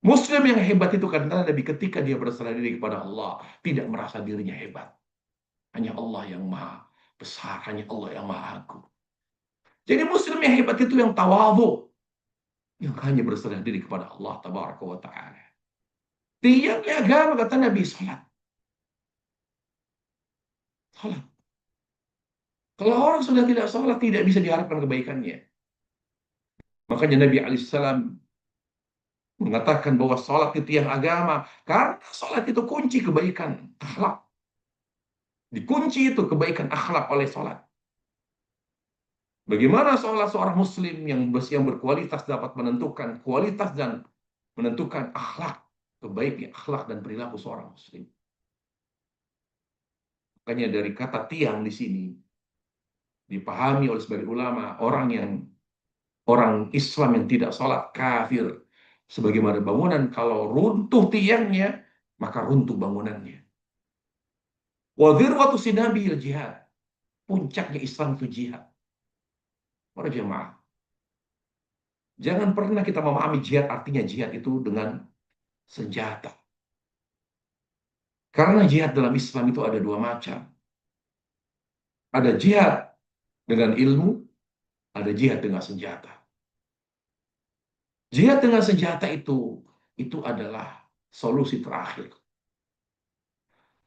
muslim yang hebat itu karena Nabi ketika dia berserah diri kepada Allah, tidak merasa dirinya hebat. Hanya Allah yang maha besar, hanya Allah yang maha agung. Jadi muslim yang hebat itu yang tawadhu, yang hanya berserah diri kepada Allah tabaraka wa ta'ala. Tiangnya agama, kata Nabi, salat. Salat. Kalau orang sudah tidak salat, tidak bisa diharapkan kebaikannya. Makanya Nabi alaihissalam mengatakan bahwa salat itu tiang agama, karena salat itu kunci kebaikan akhlak. Dikunci itu kebaikan akhlak oleh salat. Bagaimana seorang muslim yang berkualitas dapat menentukan kualitas dan menentukan akhlak, kebaikan akhlak dan perilaku seorang muslim. Makanya dari kata tiang di sini dipahami oleh sebagian ulama, orang Islam yang tidak sholat kafir. Sebagaimana bangunan, kalau runtuh tiangnya, maka runtuh bangunannya. Wa dzirwatu sinabil jihad. Puncaknya Islam itu jihad. Para jemaah, jangan pernah kita memahami jihad artinya jihad itu dengan senjata. Karena jihad dalam Islam itu ada dua macam. Ada jihad dengan ilmu, ada jihad dengan senjata. Jihad dengan senjata itu adalah solusi terakhir.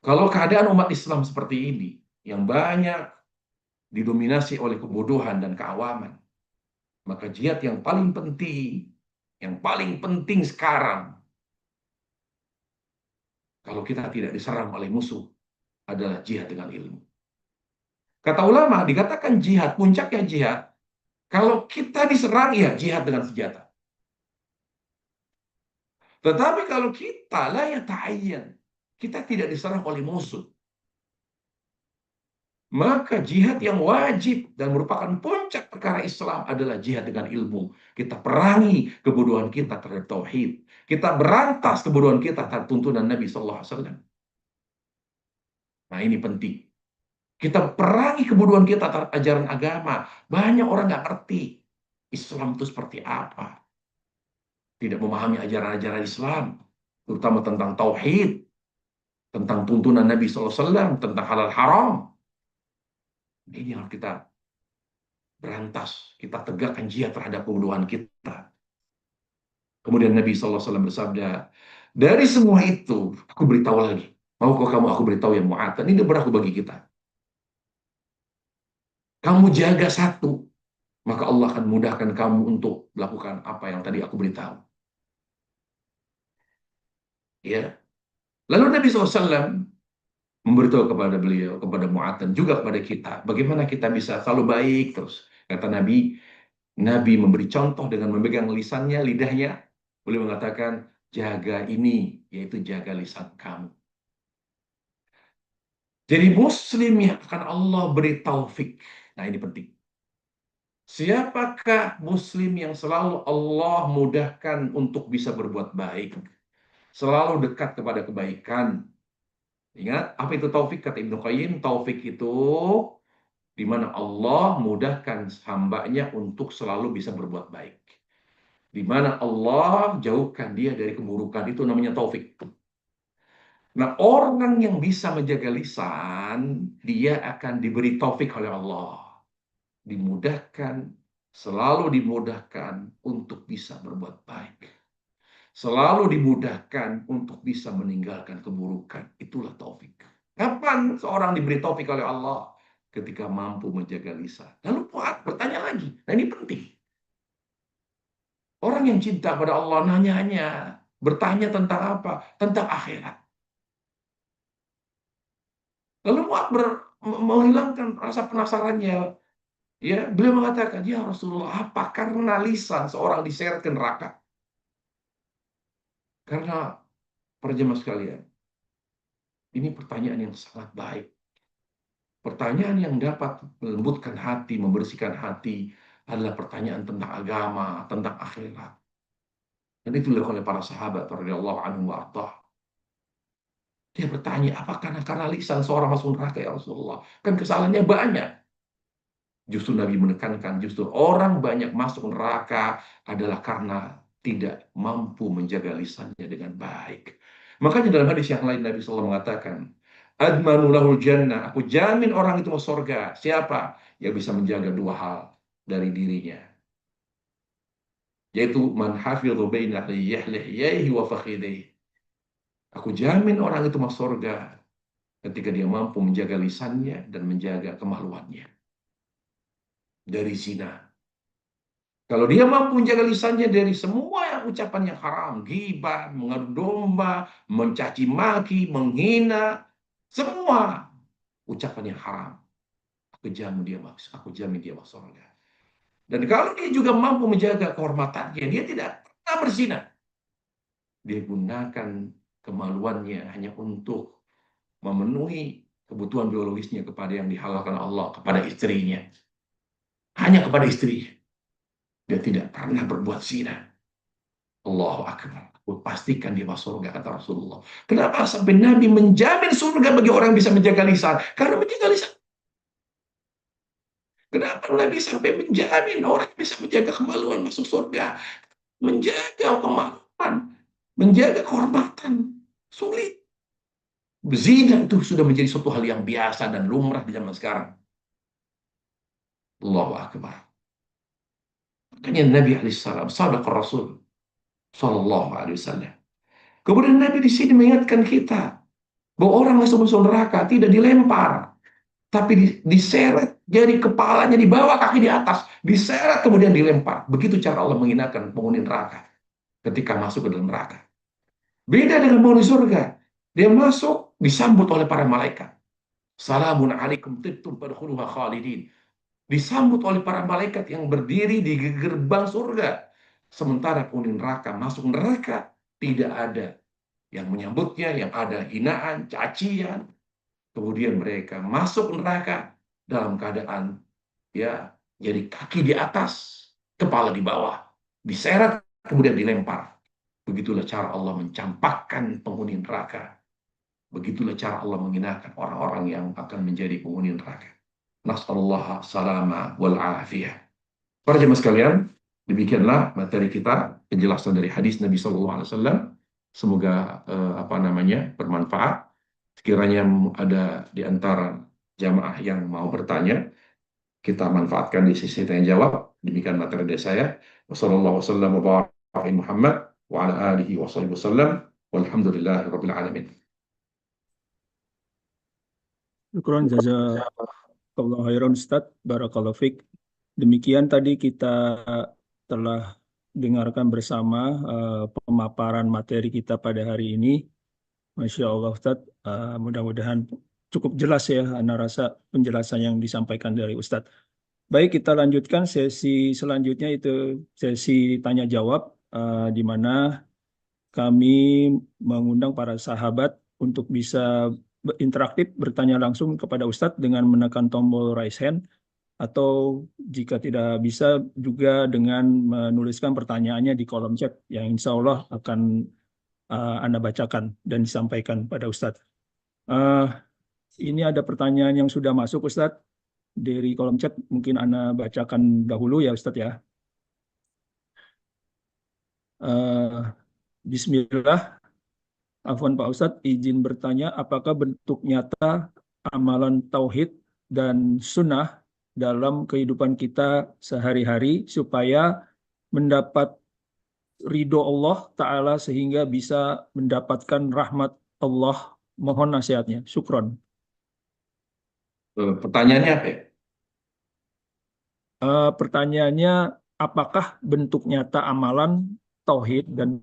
Kalau keadaan umat Islam seperti ini, yang banyak didominasi oleh kebodohan dan keawaman, maka jihad yang paling penting sekarang, kalau kita tidak diserang oleh musuh, adalah jihad dengan ilmu. Kata ulama, dikatakan jihad, puncaknya jihad, kalau kita diserang, ya jihad dengan senjata. Tetapi kalau kita la yata'ayyan, kita tidak diserang oleh musuh, maka jihad yang wajib dan merupakan puncak perkara Islam adalah jihad dengan ilmu. Kita perangi kebodohan kita terhadap tauhid. Kita berantas kebodohan kita terhadap tuntunan Nabi SAW. Nah, ini penting. Kita perangi kebodohan kita terhadap ajaran agama. Banyak orang nggak ngerti Islam itu seperti apa. Tidak memahami ajaran-ajaran Islam, terutama tentang tauhid, tentang tuntunan Nabi SAW, tentang halal haram. Ini yang kita berantas, kita tegakkan jihad terhadap kebodohan kita. Kemudian Nabi SAW bersabda, dari semua itu, aku beritahu lagi. Maukah kamu aku beritahu yang Mu'adz? Ini berlaku bagi kita. Kamu jaga satu, maka Allah akan mudahkan kamu untuk melakukan apa yang tadi aku beritahu. Ya. Lalu Nabi SAW memberitahu kepada beliau, kepada Mu'adz dan juga kepada kita, bagaimana kita bisa selalu baik terus. Kata Nabi, Nabi memberi contoh dengan memegang lisannya, lidahnya. Beliau mengatakan, jaga ini, yaitu jaga lisan kamu. Jadi muslim yang akan Allah beri taufik. Nah ini penting. Siapakah muslim yang selalu Allah mudahkan untuk bisa berbuat baik? Selalu dekat kepada kebaikan. Ingat, apa itu taufik? Kata Ibnu Qayyim, taufik itu di mana Allah mudahkan hambanya untuk selalu bisa berbuat baik. Di mana Allah jauhkan dia dari keburukan, itu namanya taufik. Nah, orang yang bisa menjaga lisan, dia akan diberi taufik oleh Allah. Dimudahkan, selalu dimudahkan untuk bisa berbuat baik. Selalu dimudahkan untuk bisa meninggalkan keburukan. Itulah taufik. Kapan seorang diberi taufik oleh Allah? Ketika mampu menjaga lisan. Lalu buat bertanya lagi. Nah ini penting. Orang yang cinta pada Allah nanya-nanya. Bertanya tentang apa? Tentang akhirat. Lalu Mu'adz menghilangkan rasa penasarannya. Ya, beliau mengatakan, ya Rasulullah, apa karena lisan seorang diseret ke neraka? Karena para jemaah sekalian, ini pertanyaan yang sangat baik. Pertanyaan yang dapat melembutkan hati, membersihkan hati adalah pertanyaan tentang agama, tentang akhirat. Dan itu dilakukan oleh para sahabat radhiyallahu anhum wa ardhah. Dia bertanya, apa karena lisan seorang masuk neraka ya Rasulullah? Kan kesalahannya banyak. Justru Nabi menekankan, justru orang banyak masuk neraka adalah karena tidak mampu menjaga lisannya dengan baik. Makanya dalam hadis yang lain Nabi SAW mengatakan, Admanu lahul jannah, aku jamin orang itu masuk surga. Siapa yang bisa menjaga dua hal dari dirinya? Yaitu man hafidhu baina lihyaihi wa fakhidhihi. Aku jamin orang itu masuk surga ketika dia mampu menjaga lisannya dan menjaga kemaluannya dari zina. Kalau dia mampu menjaga lisannya dari semua yang ucapan yang haram, ghibah, mengadu domba, mencaci maki, menghina, semua ucapan yang haram, aku jamin dia masuk surga. Dan kalau dia juga mampu menjaga kehormatannya, dia tidak pernah berzina. Dia gunakan kemaluannya hanya untuk memenuhi kebutuhan biologisnya kepada yang dihalalkan Allah, kepada istrinya. Hanya kepada istrinya. Dia tidak pernah berbuat zina. Allahu Akbar. Pastikan dia masuk surga, kata Rasulullah. Kenapa sampai Nabi menjamin surga bagi orang yang bisa menjaga lisan? Karena menjaga lisan. Kenapa Nabi sampai menjamin orang yang bisa menjaga kemaluan masuk surga? Menjaga kemaluan, menjaga kehormatan. Sulit. Zina itu sudah menjadi suatu hal yang biasa dan lumrah di zaman sekarang. Allahu Akbar. Makanya Nabi alaihissalam, sadaqar Rasul sallallahu alaihi wasallam. Kemudian Nabi di sini mengingatkan kita bahwa orang masuk neraka tidak dilempar, tapi diseret jari kepalanya di bawah, kaki di atas, diseret kemudian dilempar. Begitu cara Allah menghinakan penghuni neraka ketika masuk ke dalam neraka. Beda dengan penghuni surga. Dia masuk disambut oleh para malaikat. Salamun alaikum tibtum fadkhuluha khalidin. Disambut oleh para malaikat yang berdiri di gerbang surga. Sementara penghuni neraka masuk neraka, tidak ada yang menyambutnya, yang ada hinaan, cacian. Kemudian mereka masuk neraka dalam keadaan ya jadi kaki di atas, kepala di bawah, diseret kemudian dilempar. Begitulah cara Allah mencampakkan penghuni neraka. Begitulah cara Allah menghinakan orang-orang yang akan menjadi penghuni neraka. Nas'alullah salama wal afiyah. Para jemaah sekalian, demikianlah materi kita, penjelasan dari hadis Nabi SAW. Semoga bermanfaat. Sekiranya ada di antara jamaah yang mau bertanya, kita manfaatkan di sisi tanya jawab. Demikian materi dari saya. Wassalamualaikum warahmatullahi wabarakatuh. Wa ala alihi wa sahbihi wasallam. Walhamdulillahirabbil alamin. Syukron jazakallahu khairan Ustaz, barakallahu fiik. Demikian tadi kita telah dengarkan bersama pemaparan materi kita pada hari ini. Masya Allah Ustaz, mudah-mudahan cukup jelas ya, Ana rasa penjelasan yang disampaikan dari Ustadz. Baik, kita lanjutkan sesi selanjutnya, itu sesi tanya jawab, di mana kami mengundang para sahabat untuk bisa interaktif bertanya langsung kepada Ustadz dengan menekan tombol raise hand, atau jika tidak bisa juga dengan menuliskan pertanyaannya di kolom chat yang insya Allah akan Anda bacakan dan disampaikan pada Ustadz. Eh, ini ada pertanyaan yang sudah masuk Ustadz dari kolom chat, mungkin Anda bacakan dahulu ya Ustadz ya. Eh, Bismillah, Afwan Pak Ustadz, izin bertanya, apakah bentuk nyata amalan tauhid dan sunnah dalam kehidupan kita sehari-hari supaya mendapat ridho Allah Ta'ala sehingga bisa mendapatkan rahmat Allah? Mohon nasihatnya. Syukron. Pertanyaannya apa ya? Pertanyaannya, apakah bentuk nyata amalan tauhid dan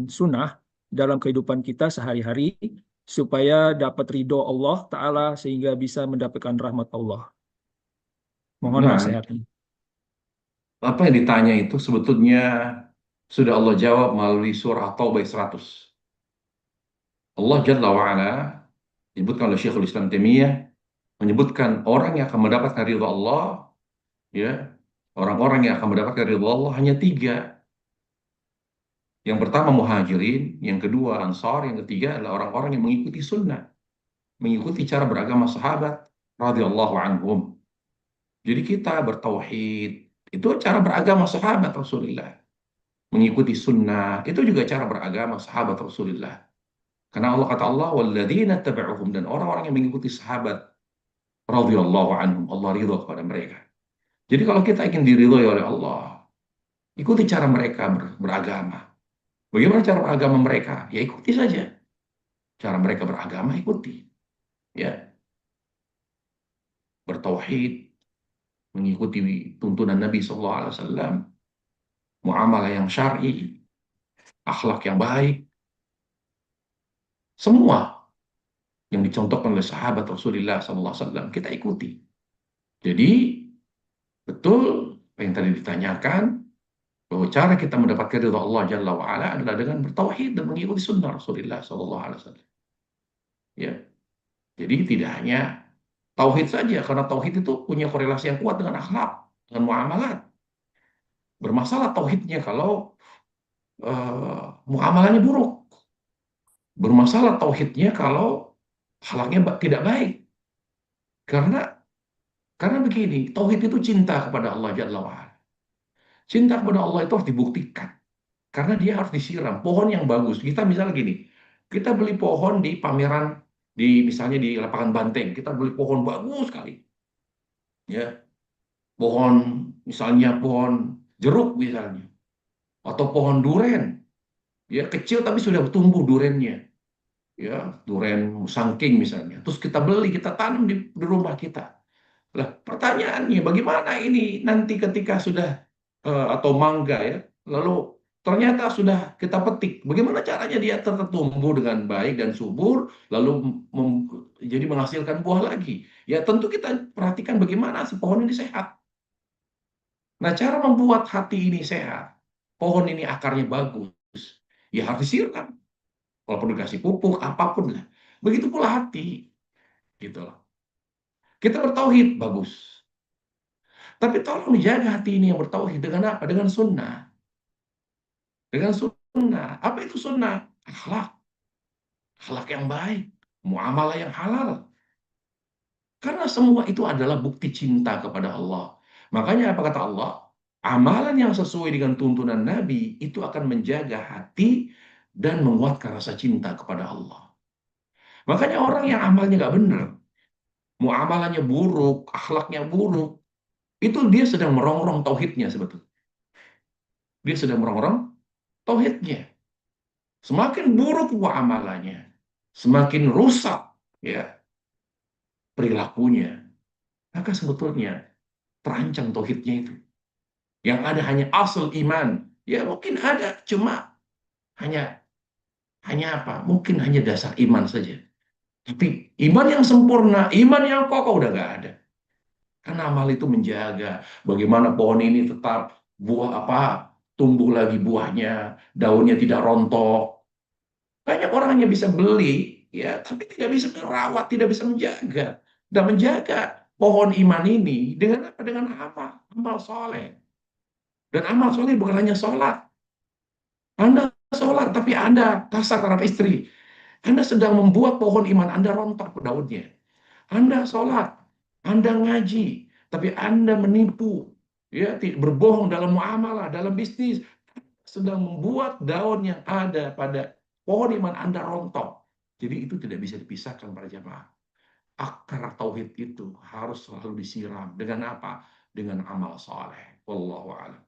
sunnah dalam kehidupan kita sehari-hari supaya dapat ridho Allah Ta'ala sehingga bisa mendapatkan rahmat Allah? Mohon Nah, nasihatnya. apa yang ditanya itu sebetulnya sudah Allah jawab melalui surah Taubah 100. Allah Jalla wa'ala disebutkan oleh Syekhul Islam Taimiyah, menyebutkan orang yang akan mendapatkan ridha Allah, ya, orang-orang yang akan mendapatkan ridha Allah hanya tiga. Yang pertama muhajirin, yang kedua ansar, yang ketiga adalah orang-orang yang mengikuti sunnah, mengikuti cara beragama sahabat radhiyallahu anhum. Jadi kita bertauhid itu cara beragama sahabat Rasulullah, mengikuti sunnah itu juga cara beragama sahabat Rasulullah. Karena Allah kata Allah walladzina tabauhum, dan orang-orang yang mengikuti sahabat radhiyallahu anhum, Allah ridho kepada mereka. Jadi kalau kita ingin diridhoi oleh Allah, ikuti cara mereka beragama. Bagaimana cara beragama mereka? Ya ikuti saja. Cara mereka beragama ikuti. Ya, bertauhid, mengikuti tuntunan Nabi SAW, muamalah yang syar'i, akhlak yang baik, semua yang dicontohkan oleh sahabat Rasulullah SAW kita ikuti. Jadi betul apa yang tadi ditanyakan, bahwa cara kita mendapatkan ridha Allah Jalla wa'ala adalah dengan bertauhid dan mengikuti sunnah Rasulullah SAW. Ya, jadi tidak hanya tauhid saja, karena tauhid itu punya korelasi yang kuat dengan akhlak, dengan muamalat. Bermasalah tauhidnya kalau muamalahnya buruk. Bermasalah tauhidnya kalau akhlaknya tidak baik. Karena begini, tauhid itu cinta kepada Allah Jalla wa'ala. Cinta kepada Allah itu harus dibuktikan. Karena dia harus disiram. Pohon yang bagus. Kita misalnya gini, kita beli pohon di pameran, misalnya di lapangan banteng, kita beli pohon bagus sekali. Ya, pohon misalnya pohon jeruk misalnya, atau pohon duren. Ya, kecil tapi sudah tumbuh durennya. Ya, duren musangking misalnya. Terus kita beli, kita tanam di rumah kita. Lah, pertanyaannya bagaimana ini nanti ketika sudah atau mangga ya, lalu ternyata sudah kita petik, bagaimana caranya dia tetap tumbuh dengan baik dan subur, lalu jadi menghasilkan buah lagi? Ya tentu kita perhatikan bagaimana si pohon ini sehat. Nah, cara membuat hati ini sehat, pohon ini akarnya bagus, ya harus disiram. Walaupun dikasih pupuk, apapun lah. Begitu pula hati, gitu loh. Kita bertauhid, bagus. Tapi tolong dijaga hati ini yang bertauhid dengan apa? Dengan sunnah. Dengan sunnah. Apa itu sunnah? Akhlak. Akhlak yang baik. Muamalah yang halal. Karena semua itu adalah bukti cinta kepada Allah. Makanya apa kata Allah? Amalan yang sesuai dengan tuntunan Nabi itu akan menjaga hati dan menguatkan rasa cinta kepada Allah. Makanya orang yang amalnya nggak benar, muamalahnya buruk, akhlaknya buruk, itu dia sedang merongrong tauhidnya sebetulnya. Dia sedang merongrong tauhidnya. Semakin buruk muamalahnya, semakin rusak ya perilakunya, maka sebetulnya terancam tauhidnya itu. Yang ada hanya asal iman. Ya mungkin ada, cuma hanya hanya apa? Mungkin hanya dasar iman saja. Tapi iman yang sempurna, iman yang kokoh udah nggak ada. Karena amal itu menjaga bagaimana pohon ini tetap buah apa tumbuh lagi buahnya, daunnya tidak rontok. Banyak orang hanya bisa beli, ya, tapi tidak bisa merawat, tidak bisa menjaga. Dan menjaga pohon iman ini dengan apa? Dengan amal, amal soleh. Dan amal soleh bukan hanya sholat. Anda sholat, tapi Anda kasar terhadap istri. Anda sedang membuat pohon iman Anda rontok daunnya. Anda sholat, Anda ngaji, tapi Anda menipu, ya, berbohong dalam muamalah, dalam bisnis, sedang membuat daun yang ada pada pohon iman Anda rontok. Jadi itu tidak bisa dipisahkan para jamaah. Akar tauhid itu harus selalu disiram dengan apa? Dengan amal soleh. Wallahu a'lam.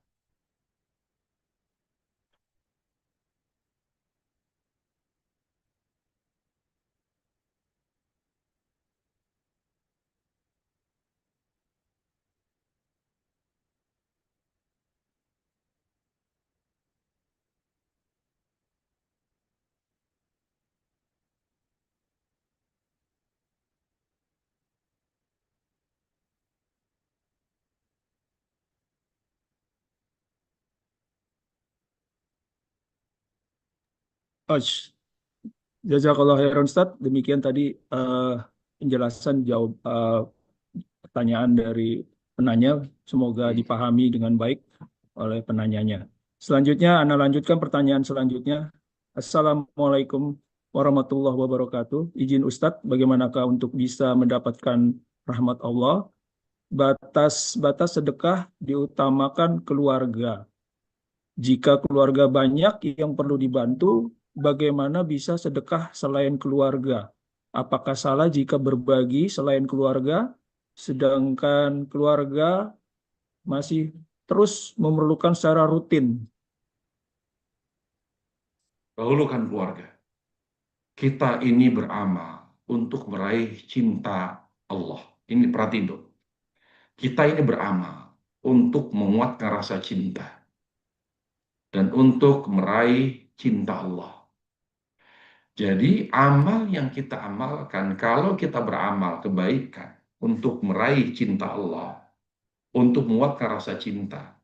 Osh, jazakallah khairan Ustaz. Demikian tadi penjelasan jawab pertanyaan dari penanya. Semoga dipahami dengan baik oleh penanyanya. Selanjutnya, Anda lanjutkan pertanyaan selanjutnya. Assalamualaikum warahmatullahi wabarakatuh. Izin Ustadz, bagaimanakah untuk bisa mendapatkan rahmat Allah? Batas-batas sedekah diutamakan keluarga. Jika keluarga banyak yang perlu dibantu, bagaimana bisa sedekah selain keluarga? Apakah salah jika berbagi selain keluarga, sedangkan keluarga masih terus memerlukan secara rutin? Dahulukan keluarga. Kita ini beramal untuk meraih cinta Allah. Ini perhatian dong. Kita ini beramal untuk menguatkan rasa cinta dan untuk meraih cinta Allah. Jadi amal yang kita amalkan, kalau kita beramal kebaikan untuk meraih cinta Allah, untuk menguatkan rasa cinta.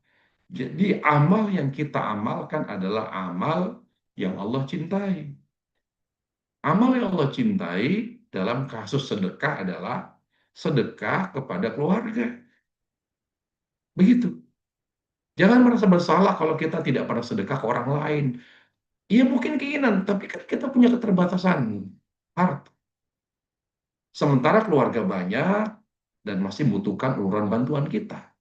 Jadi amal yang kita amalkan adalah amal yang Allah cintai. Amal yang Allah cintai dalam kasus sedekah adalah sedekah kepada keluarga. Begitu. Jangan merasa bersalah kalau kita tidak pernah sedekah ke orang lain. Iya mungkin keinginan, tapi kan kita punya keterbatasan harta. Sementara keluarga banyak dan masih butuhkan uluran bantuan kita.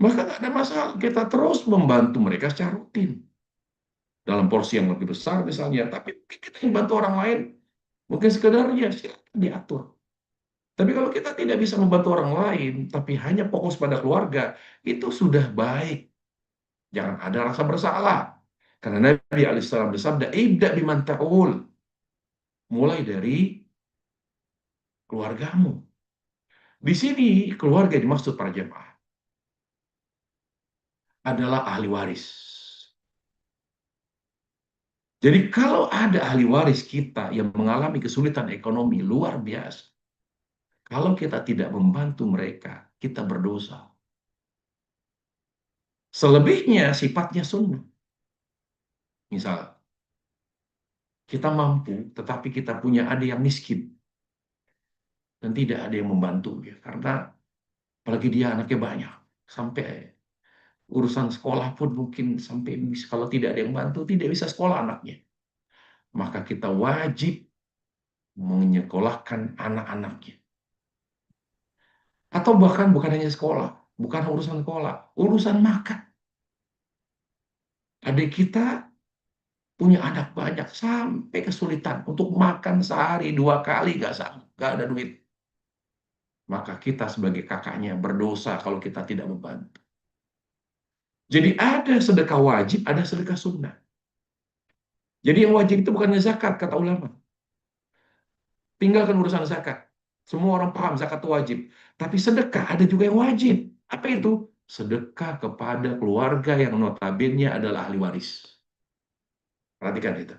Maka nggak ada masalah, kita terus membantu mereka secara rutin. Dalam porsi yang lebih besar misalnya, tapi kita yang bantu orang lain, mungkin sekedar ya silakan diatur. Tapi kalau kita tidak bisa membantu orang lain, tapi hanya fokus pada keluarga, itu sudah baik. Jangan ada rasa bersalah. Karena Nabi Alaihissalam bersabda, "Ibda biman ta'ul." Mulai dari keluargamu. Di sini keluarga dimaksud para jemaah adalah ahli waris. Jadi kalau ada ahli waris kita yang mengalami kesulitan ekonomi luar biasa, kalau kita tidak membantu mereka, kita berdosa. Selebihnya sifatnya sunnah. Misal, kita mampu, tetapi kita punya ada yang miskin dan tidak ada yang membantu, ya. Karena apalagi dia anaknya banyak, sampai urusan sekolah pun mungkin sampai kalau tidak ada yang bantu tidak bisa sekolah anaknya. Maka kita wajib menyekolahkan anak-anaknya. Atau bahkan bukan hanya sekolah, bukan urusan sekolah, urusan makan. Adik kita punya anak banyak sampai kesulitan untuk makan sehari 2 kali nggak sanggup, nggak ada duit. Maka kita sebagai kakaknya berdosa kalau kita tidak membantu. Jadi ada sedekah wajib, ada sedekah sunnah. Jadi yang wajib itu bukannya zakat, kata ulama. Tinggalkan urusan zakat. Semua orang paham zakat itu wajib. Tapi sedekah ada juga yang wajib. Apa itu? Sedekah kepada keluarga yang notabene adalah ahli waris. Perhatikan itu.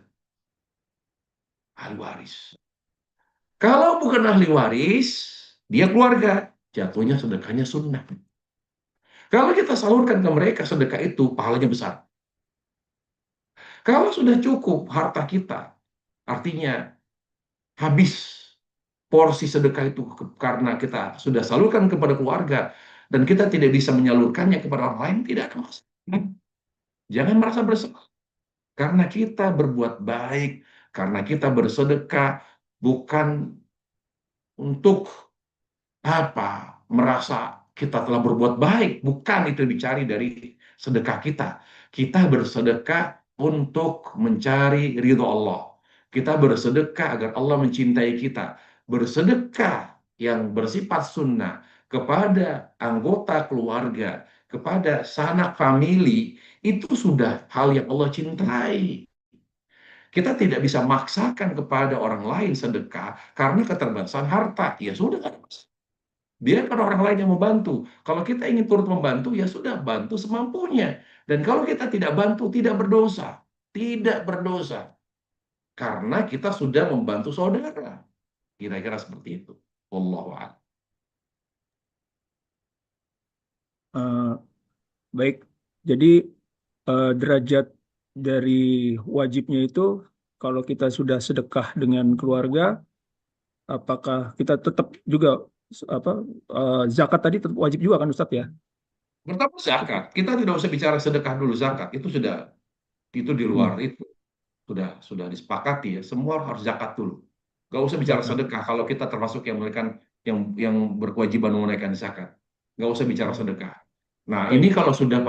Ahli waris. Kalau bukan ahli waris, dia keluarga, jatuhnya sedekahnya sunnah. Kalau kita salurkan ke mereka, sedekah itu pahalanya besar. Kalau sudah cukup harta kita, artinya habis porsi sedekah itu karena kita sudah salurkan kepada keluarga dan kita tidak bisa menyalurkannya kepada orang lain, tidak ada masalah. Jangan merasa bersalah karena kita berbuat baik, karena kita bersedekah, bukan untuk apa merasa kita telah berbuat baik, bukan itu yang dicari dari sedekah kita. Kita bersedekah untuk mencari ridho Allah. Kita bersedekah agar Allah mencintai kita. Bersedekah yang bersifat sunnah kepada anggota keluarga, kepada sanak famili, itu sudah hal yang Allah cintai. Kita tidak bisa maksakan kepada orang lain sedekah karena keterbatasan harta. Ya sudah, nggak ada masalah. Biarkan orang lain yang membantu. Kalau kita ingin turut membantu, ya sudah, bantu semampunya. Dan kalau kita tidak bantu, tidak berdosa. Tidak berdosa. Karena kita sudah membantu saudara. Kira-kira seperti itu. Wallahu a'lam. Eh, baik, jadi derajat dari wajibnya itu kalau kita sudah sedekah dengan keluarga, apakah kita tetap juga apa zakat tadi tetap wajib juga kan Ustadz ya? Pertama zakat. Kita tidak usah bicara sedekah dulu, zakat. Itu di luar Hmm, itu. Sudah disepakati ya, semua harus zakat dulu. Gak usah bicara zakat. sedekah kalau kita termasuk yang menunaikan yang berkewajiban menunaikan zakat. Gak usah bicara Hmm, sedekah. Nah, ini baik. kalau sudah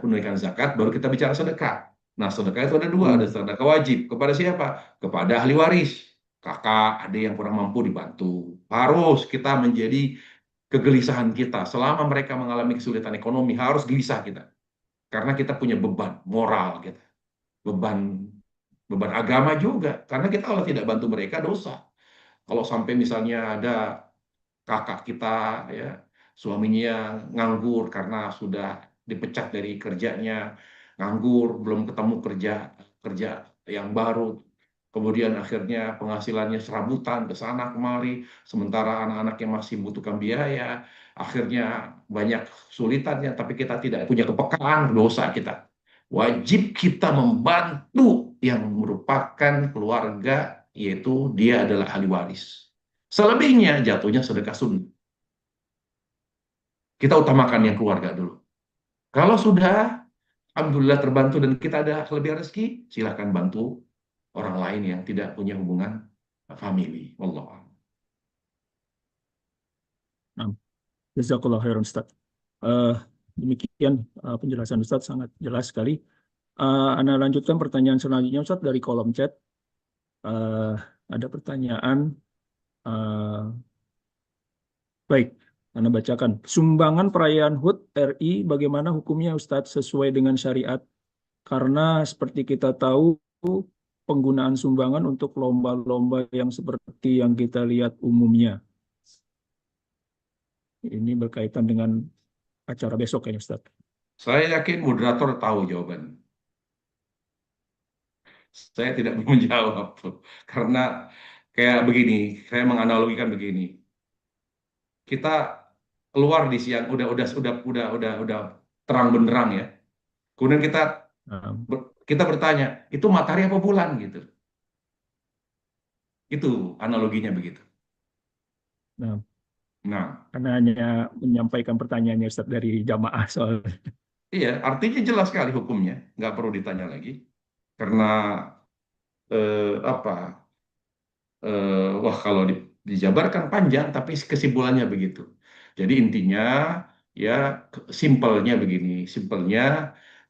menunaikan zakat baru kita bicara sedekah. Nah, sedekah itu ada dua, ada Hmm, sedekah wajib kepada siapa? Kepada ahli waris. Kakak, adik yang kurang mampu dibantu. Harus kita menjadi kegelisahan kita selama mereka mengalami kesulitan ekonomi, harus gelisah kita karena kita punya beban moral kita, beban beban agama juga. Karena kita kalau tidak bantu mereka dosa. Kalau sampai misalnya ada kakak kita ya suaminya nganggur karena sudah dipecat dari kerjanya, nganggur, belum ketemu kerja kerja yang baru. Kemudian akhirnya penghasilannya serabutan ke sana kemari, sementara anak-anaknya masih membutuhkan biaya. Akhirnya banyak kesulitannya, tapi kita tidak punya kepekaan, dosa kita. Wajib kita membantu yang merupakan keluarga, yaitu dia adalah ahli waris. Selebihnya jatuhnya sedekah sunnah. Kita utamakan yang nah, keluarga dulu. Kalau sudah, alhamdulillah terbantu dan kita ada kelebihan rezeki, silakan bantu orang lain yang tidak punya hubungan family. Wallah. nah. Jazakallah khairan Ustadz. Eh, demikian penjelasan Ustadz sangat jelas sekali. Anda lanjutkan pertanyaan selanjutnya Ustadz dari kolom chat. Eh, ada pertanyaan. eh, baik, Anda bacakan. Sumbangan perayaan HUT RI bagaimana hukumnya Ustadz sesuai dengan syariat? Karena seperti kita tahu penggunaan sumbangan untuk lomba-lomba yang seperti yang kita lihat umumnya. Ini berkaitan dengan acara besok ya Ustadz. Saya yakin moderator tahu jawaban. Saya tidak mau menjawab karena kayak begini, saya menganalogikan begini. Kita keluar di siang udah terang benderang ya. Kemudian Nah, kita bertanya, itu matahari apa bulan gitu. Itu analoginya begitu. nah, Nah, karena hanya menyampaikan pertanyaannya Ustaz dari jamaah soal. iya, artinya jelas sekali hukumnya, nggak perlu ditanya lagi. Karena apa? Wah, kalau dijabarkan panjang, tapi kesimpulannya begitu. Jadi intinya ya simpelnya begini, simpelnya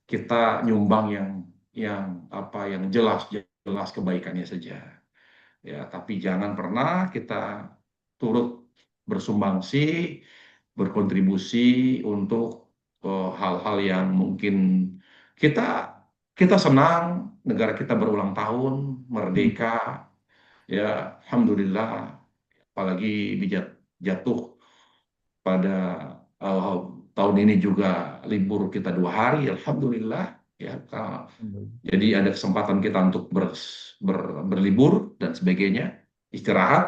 kita nyumbang yang apa yang jelas jelas kebaikannya saja. Ya, tapi jangan pernah kita turut bersumbangsi, berkontribusi untuk hal-hal yang mungkin kita kita senang negara kita berulang tahun Hmm, merdeka, ya alhamdulillah, apalagi jatuh pada uh, tahun ini juga libur kita 2 hari, alhamdulillah ya. Jadi ada kesempatan kita untuk berlibur dan sebagainya, istirahat.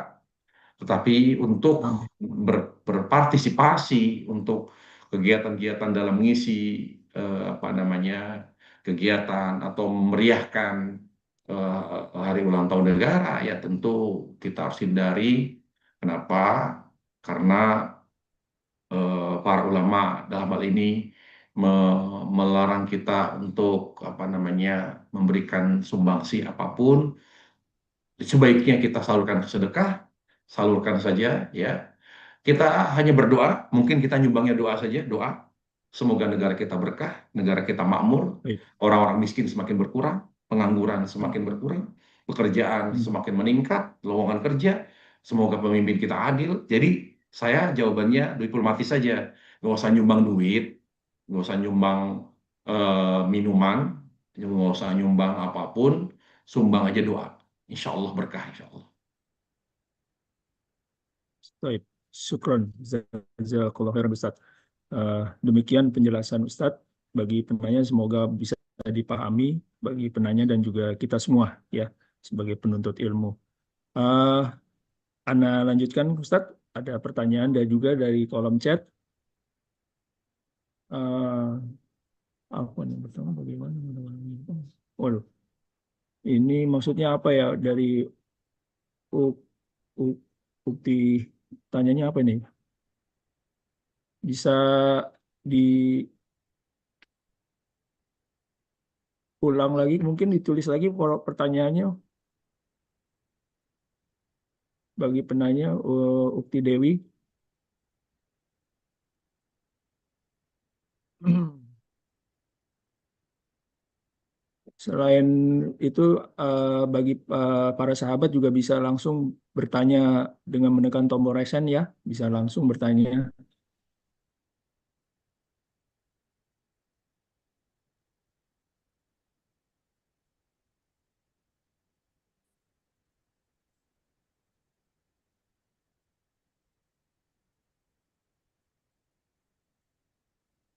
Tetapi untuk Amin. berpartisipasi untuk kegiatan-kegiatan dalam mengisi apa namanya kegiatan atau memeriahkan hari ulang tahun negara, ya tentu kita harus hindari. Kenapa? Karena para ulama dalam hal ini melarang kita untuk apa namanya memberikan sumbangsi apapun. Sebaiknya kita salurkan ke sedekah, salurkan saja ya. Kita hanya berdoa, mungkin kita nyumbangnya doa saja, doa. Semoga negara kita berkah, negara kita makmur, Baik. orang-orang miskin semakin berkurang, pengangguran semakin berkurang, pekerjaan Hmm. semakin meningkat, lowongan kerja, semoga pemimpin kita adil. Jadi saya jawabannya diplomatis saja, nggak usah nyumbang duit, nggak usah nyumbang minuman, nggak usah nyumbang apapun, sumbang aja doa. Insya Allah berkah, insya Allah. Baik. Syukron. Jazakallah khairan Ustaz. Demikian penjelasan Ustadz bagi penanya, semoga bisa dipahami bagi penanya dan juga kita semua ya sebagai penuntut ilmu. Eh, Ana lanjutkan Ustadz, ada pertanyaan dan juga dari kolom chat. Eh, Apa nih pertama bagaimana? Waduh, ini maksudnya apa ya dari U, U, bukti tanyanya apa nih? Bisa diulang lagi, mungkin ditulis lagi pertanyaannya bagi penanya Ukti Dewi. Selain itu, bagi para sahabat juga bisa langsung bertanya dengan menekan tombol raise hand ya, bisa langsung bertanya.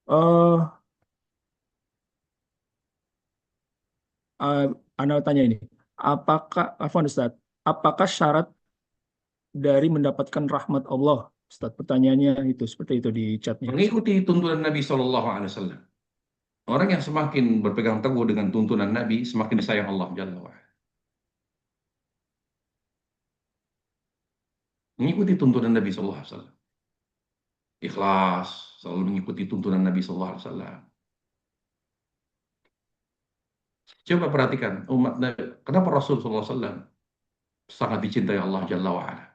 Oh, uh, Anda tanya ini, apakah, Afwan Ustaz, apakah syarat dari mendapatkan rahmat Allah? Ustaz, pertanyaannya itu seperti itu di chatnya. Mengikuti tuntunan Nabi Shallallahu Alaihi Wasallam. Orang yang semakin berpegang teguh dengan tuntunan Nabi, semakin disayang Allah Jalla wa'ala. Mengikuti tuntunan Nabi Sallallahu Alaihi Wasallam. Ikhlas, selalu mengikuti tuntunan Nabi Sallallahu Alaihi Wasallam. Coba perhatikan umat Nabi, kenapa Rasul Sallallahu Alaihi Wasallam sangat dicintai Allah Jalla wa'ala.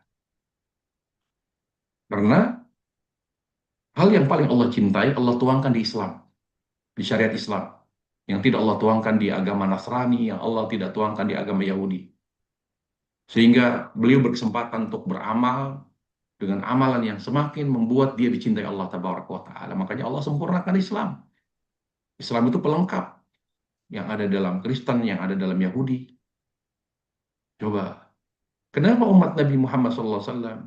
Karena hal yang paling Allah cintai, Allah tuangkan di Islam, di syariat Islam. Yang tidak Allah tuangkan di agama Nasrani, yang Allah tidak tuangkan di agama Yahudi. Sehingga beliau berkesempatan untuk beramal dengan amalan yang semakin membuat dia dicintai Allah Tabaraka wa Ta'ala. Makanya Allah sempurnakan Islam. Islam itu pelengkap yang ada dalam Kristen, yang ada dalam Yahudi. Coba, kenapa umat Nabi Muhammad SAW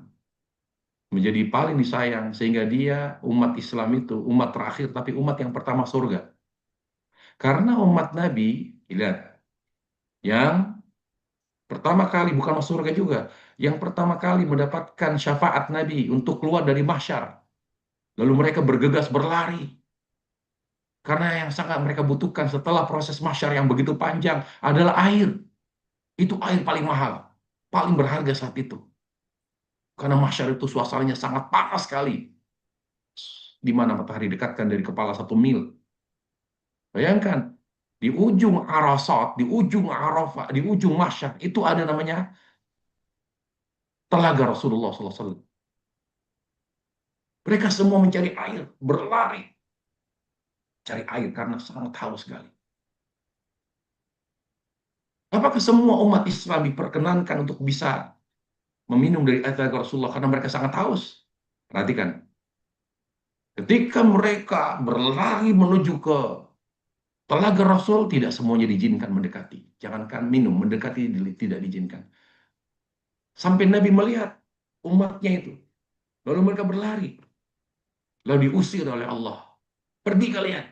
menjadi paling disayang sehingga dia umat Islam itu umat terakhir tapi umat yang pertama surga? Karena umat Nabi, lihat, yang pertama kali bukan masuk surga juga, yang pertama kali mendapatkan syafaat Nabi untuk keluar dari mahsyar. Lalu mereka bergegas berlari karena yang sangat mereka butuhkan setelah proses mahsyar yang begitu panjang adalah air. Itu air paling mahal, paling berharga saat itu. Karena mahsyar itu suasananya sangat panas sekali. Di mana matahari dekatkan dari kepala 1 mil. Bayangkan, di ujung Arasat, di ujung Arafah, di ujung mahsyar, itu ada namanya telaga Rasulullah SAW. Mereka semua mencari air, berlari. Cari air karena sangat haus sekali. Apakah semua umat Islam diperkenankan untuk bisa meminum dari air telaga Rasulullah karena mereka sangat haus? Perhatikan, ketika mereka berlari menuju ke telaga Rasul, tidak semuanya diizinkan mendekati. Jangankan minum, mendekati tidak diizinkan. Sampai Nabi melihat umatnya itu. Lalu mereka berlari. Lalu diusir oleh Allah. Pergi kalian.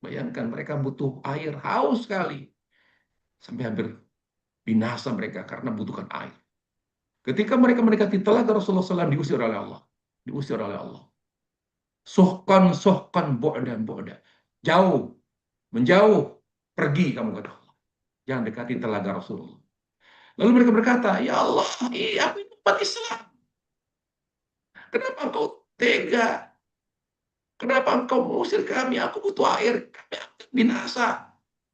Bayangkan mereka butuh air, haus sekali. Sampai hampir binasa mereka karena butuhkan air. Ketika mereka mendekati telaga, Rasulullah SAW diusir oleh Allah. Diusir oleh Allah. Suhkan, suhkan, bu'dan, bu'dan. Jauh, menjauh, pergi kamu kata Allah. Jangan dekati telaga Rasulullah. Lalu mereka berkata, ya Allah, iya, aku itu umat Islam. Kenapa engkau tega? Kenapa engkau mengusir kami? Aku butuh air. Kami akan binasa.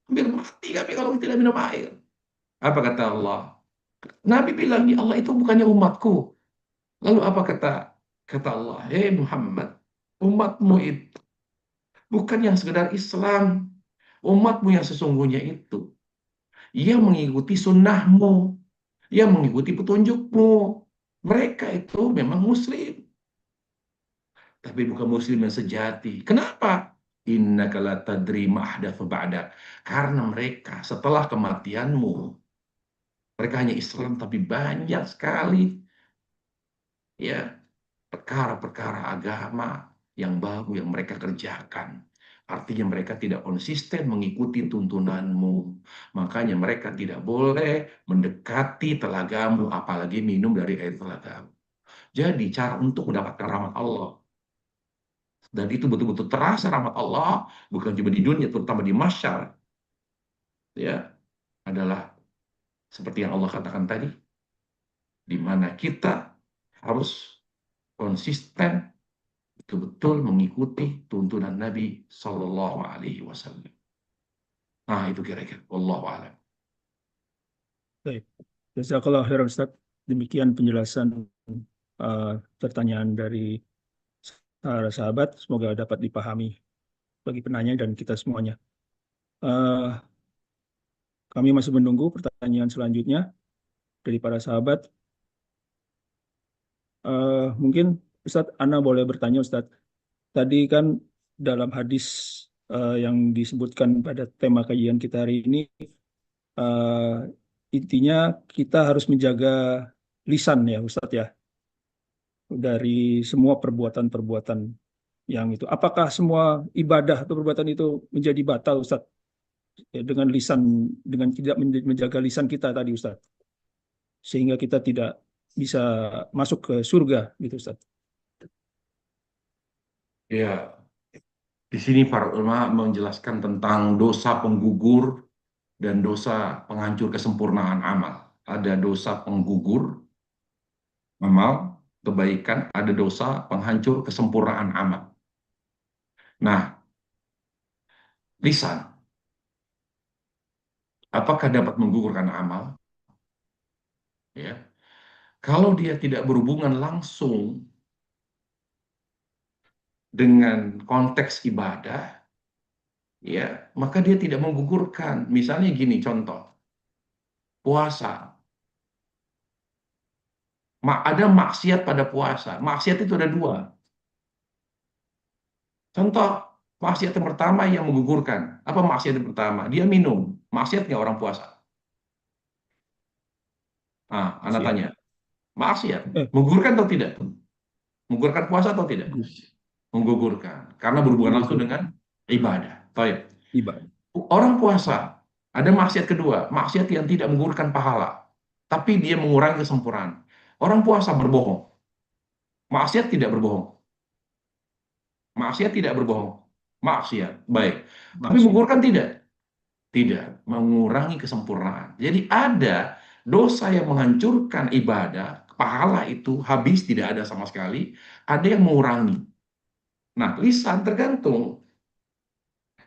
Hampir mati kami kalau tidak minum air. Apa kata Allah? Nabi bilang, ya Allah itu bukannya umatku. Lalu apa kata kata Allah? Hei Muhammad, umatmu itu bukan yang sekedar Islam. Umatmu yang sesungguhnya itu. Ia mengikuti sunnahmu. Ia mengikuti petunjukmu. Mereka itu memang muslim. Tapi bukan muslim yang sejati. Kenapa? Innaka la tadri ma ahdatsu ba'dak. Karena mereka setelah kematianmu, mereka hanya Islam tapi banyak sekali ya perkara-perkara agama yang baru yang mereka kerjakan. Artinya mereka tidak konsisten mengikuti tuntunanmu. Makanya mereka tidak boleh mendekati telagamu, apalagi minum dari air telagamu. Jadi cara untuk mendapatkan rahmat Allah, dan itu betul-betul terasa rahmat Allah, bukan cuma di dunia, terutama di mahsyar, ya, adalah seperti yang Allah katakan tadi, di mana kita harus konsisten betul-betul mengikuti tuntunan Nabi Shallallahu Alaihi Wasallam. Nah itu kira-kira. Wallahu a'lam. Baik. Jazakallah khairan Ustaz. Demikian penjelasan uh, pertanyaan dari para sahabat. Semoga dapat dipahami bagi penanya dan kita semuanya. Uh, Kami masih menunggu pertanyaan selanjutnya dari para sahabat. Mungkin Ustadz, Ana boleh bertanya Ustadz. Tadi kan dalam hadis yang disebutkan pada tema kajian kita hari ini, uh, intinya kita harus menjaga lisan ya Ustadz ya, dari semua perbuatan-perbuatan yang itu. Apakah semua ibadah atau perbuatan itu menjadi batal Ustadz? Ya, dengan lisan, dengan tidak menjaga lisan kita tadi Ustadz, sehingga kita tidak bisa masuk ke surga gitu Ustadz. Ya, di sini para ulama menjelaskan tentang dosa penggugur dan dosa penghancur kesempurnaan amal. Ada dosa penggugur amal, kebaikan, ada dosa penghancur kesempurnaan amal. Nah, lisan, apakah dapat menggugurkan amal? Ya, kalau dia tidak berhubungan langsung dengan konteks ibadah, ya, maka dia tidak menggugurkan. Misalnya gini, contoh, puasa. Ada maksiat pada puasa. Maksiat itu ada dua. Contoh, maksiat yang pertama yang menggugurkan. Apa maksiat yang pertama? Dia minum. Maksiat nggak orang puasa? Nah, Anda Siap. tanya. Maksiat. Eh, Menggugurkan atau tidak? Menggugurkan puasa atau tidak? Menggugurkan. Karena berhubungan langsung gugur dengan ibadah. Baik. ibadah. Orang puasa, ada maksiat kedua. Maksiat yang tidak menggugurkan pahala. Tapi dia mengurangi kesempurnaan. Orang puasa berbohong. Maksiat tidak berbohong. Maksiat tidak berbohong. Maksiat. Baik. Tapi Maksiat. menggugurkan tidak? Tidak. Mengurangi kesempurnaan. Jadi ada dosa yang menghancurkan ibadah, pahala itu habis, tidak ada sama sekali. Ada yang mengurangi. Nah, lisan tergantung.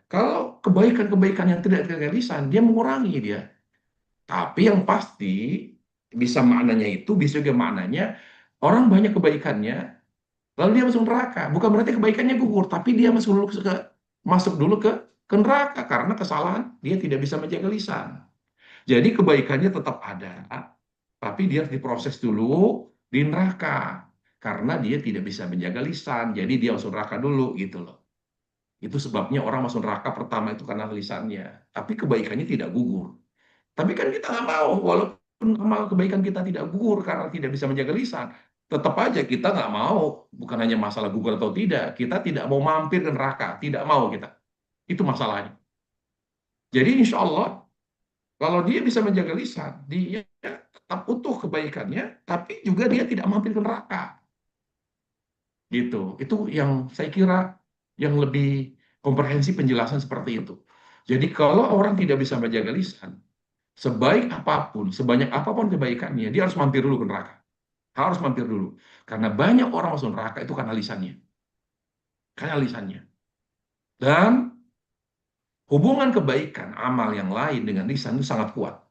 Kalau kebaikan-kebaikan yang tidak terkait lisan, dia mengurangi dia. Tapi yang pasti, bisa maknanya itu, bisa juga maknanya, orang banyak kebaikannya, lalu dia masuk neraka. Bukan berarti kebaikannya gugur, tapi dia masuk dulu ke neraka karena kesalahan dia tidak bisa menjaga lisan. Jadi kebaikannya tetap ada, tapi dia harus diproses dulu di neraka karena dia tidak bisa menjaga lisan. Jadi dia masuk neraka dulu gitu loh. Itu sebabnya orang masuk neraka pertama itu karena lisannya, tapi kebaikannya tidak gugur. Tapi kan kita nggak mau, walaupun amal kebaikan kita tidak gugur karena tidak bisa menjaga lisan, tetap aja kita nggak mau. Bukan hanya masalah gugur atau tidak, kita tidak mau mampir ke neraka, tidak mau kita. Itu masalahnya. Jadi insya Allah, kalau dia bisa menjaga lisan, dia tetap utuh kebaikannya, tapi juga dia tidak mampir ke neraka. Gitu. Itu yang saya kira yang lebih komprehensif penjelasan seperti itu. Jadi kalau orang tidak bisa menjaga lisan, sebaik apapun, sebanyak apapun kebaikannya, dia harus mampir dulu ke neraka. Harus mampir dulu. Karena banyak orang masuk neraka itu karena lisannya. Karena lisannya. Dan hubungan kebaikan, amal yang lain dengan lisan itu sangat kuat.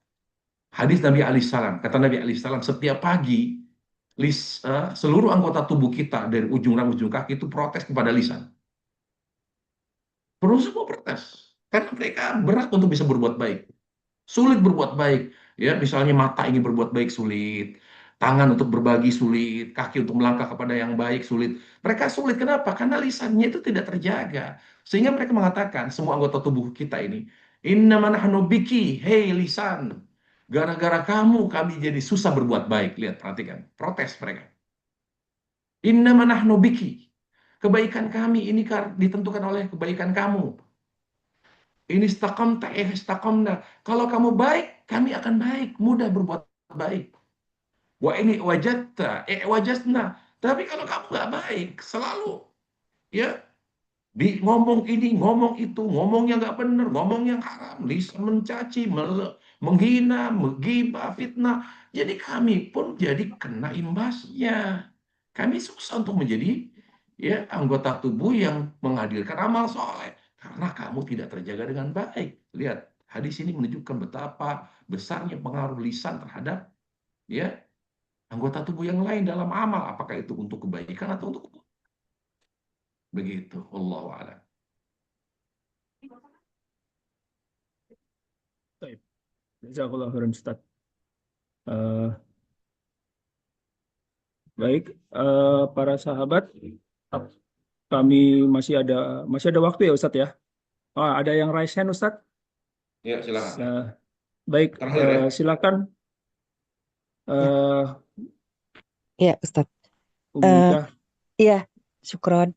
Hadis Nabi alaihissalam, kata Nabi alaihissalam, setiap pagi seluruh anggota tubuh kita dari ujung rambut ujung kaki itu protes kepada lisan. Perlu semua protes. Karena mereka berat untuk bisa berbuat baik. Sulit berbuat baik. Ya, misalnya mata ingin berbuat baik sulit, tangan untuk berbagi sulit, kaki untuk melangkah kepada yang baik sulit. Mereka sulit kenapa? Karena lisannya itu tidak terjaga. Sehingga mereka mengatakan semua anggota tubuh kita ini, Innaman nahnu biki, hei lisan. Gara-gara kamu kami jadi susah berbuat baik. Lihat, perhatikan. Protes mereka. Innaman nahnu biki. Kebaikan kami ini ditentukan oleh kebaikan kamu. Ini istaqamta, istaqamna. Kalau kamu baik, kami akan baik, mudah berbuat baik. Wa ini wajadta, wajadna. Tapi kalau kamu nggak baik, selalu ya ngomong ini, ngomong itu, ngomong yang nggak benar, ngomong yang haram, lisan mencaci, menghina, menggibah, fitnah. Jadi kami pun jadi kena imbasnya. Kami susah untuk menjadi ya anggota tubuh yang menghadirkan amal soleh karena kamu tidak terjaga dengan baik. Lihat, hadis ini menunjukkan betapa besarnya pengaruh lisan terhadap ya anggota tubuh yang lain dalam amal, apakah itu untuk kebaikan atau untuk keburukan. Begitu, wallahu a'lam. Baik. Jazakallah khairan Ustaz. Eh, baik, para sahabat, ap- kami masih ada waktu ya Ustaz ya. Ada yang raise hand Ustaz. Ya, silakan. Eh, baik, Terakhir ya. silakan Ya, eh ya Ustadz. Umi Eh, Ika. iya, syukron.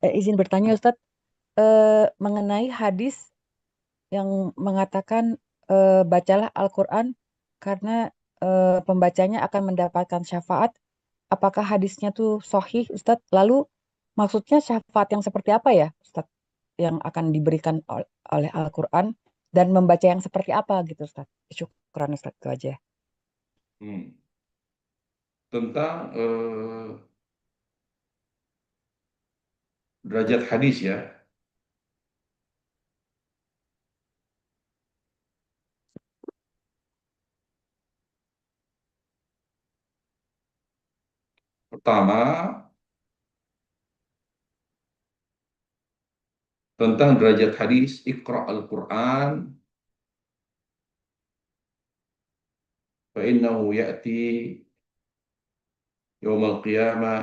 Izin bertanya Ustadz, mengenai hadis yang mengatakan bacalah Al-Quran karena pembacanya akan mendapatkan syafaat. Apakah hadisnya tuh sahih Ustadz? Lalu maksudnya syafaat yang seperti apa ya Ustadz? Yang akan diberikan oleh Al-Quran dan membaca yang seperti apa gitu Ustadz? Syukron Ustadz, itu aja. Hmm. Tentang derajat hadis ya. Pertama, tentang derajat hadis, Iqra al-Quran, فإنه يأتي يوم القيامة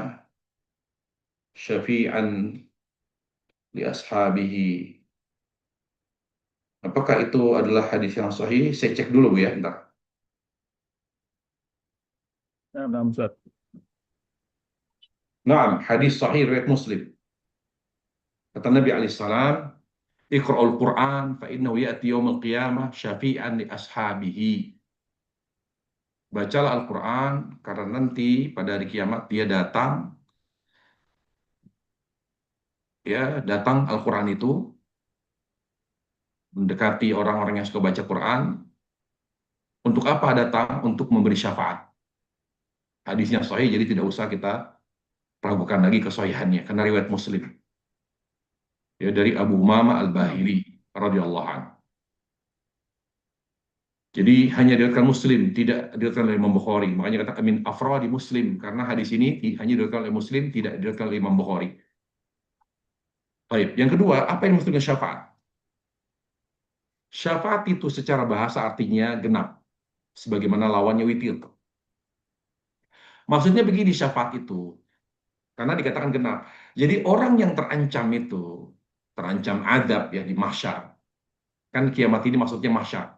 syafi'an li ashabihi. Apakah itu adalah hadis yang sahih? Saya cek dulu Bu ya, bentar. Nah, Ustaz. Naam, hadis sahih riwayat Muslim. Kata Nabi alaihissalam, Iqra'ul Quran fa innahu ya'ti yaumil qiyamah syafi'an li ashabihi. Bacalah Al-Quran karena nanti pada hari kiamat dia datang, ya datang Al-Quran itu mendekati orang-orang yang suka baca Quran. Untuk apa datang? Untuk memberi syafaat. Hadisnya sahih, jadi tidak usah kita ragukan lagi kesahihannya karena riwayat Muslim. Ya dari Abu Umamah Al-Bahili radhiyallahu anhu. Jadi hanya diriwayatkan Muslim, tidak diriwayatkan oleh Imam Bukhari. Makanya kata min afradi Muslim karena hadis ini hanya diriwayatkan oleh Muslim, tidak diriwayatkan oleh Imam Bukhari. Baik, yang kedua, apa yang maksudnya syafaat? Syafaat itu secara bahasa artinya genap, sebagaimana lawannya witir. Maksudnya begini syafaat itu, karena dikatakan genap. Jadi orang yang terancam itu, terancam adab ya di mahsyar. Kan kiamat ini maksudnya mahsyar.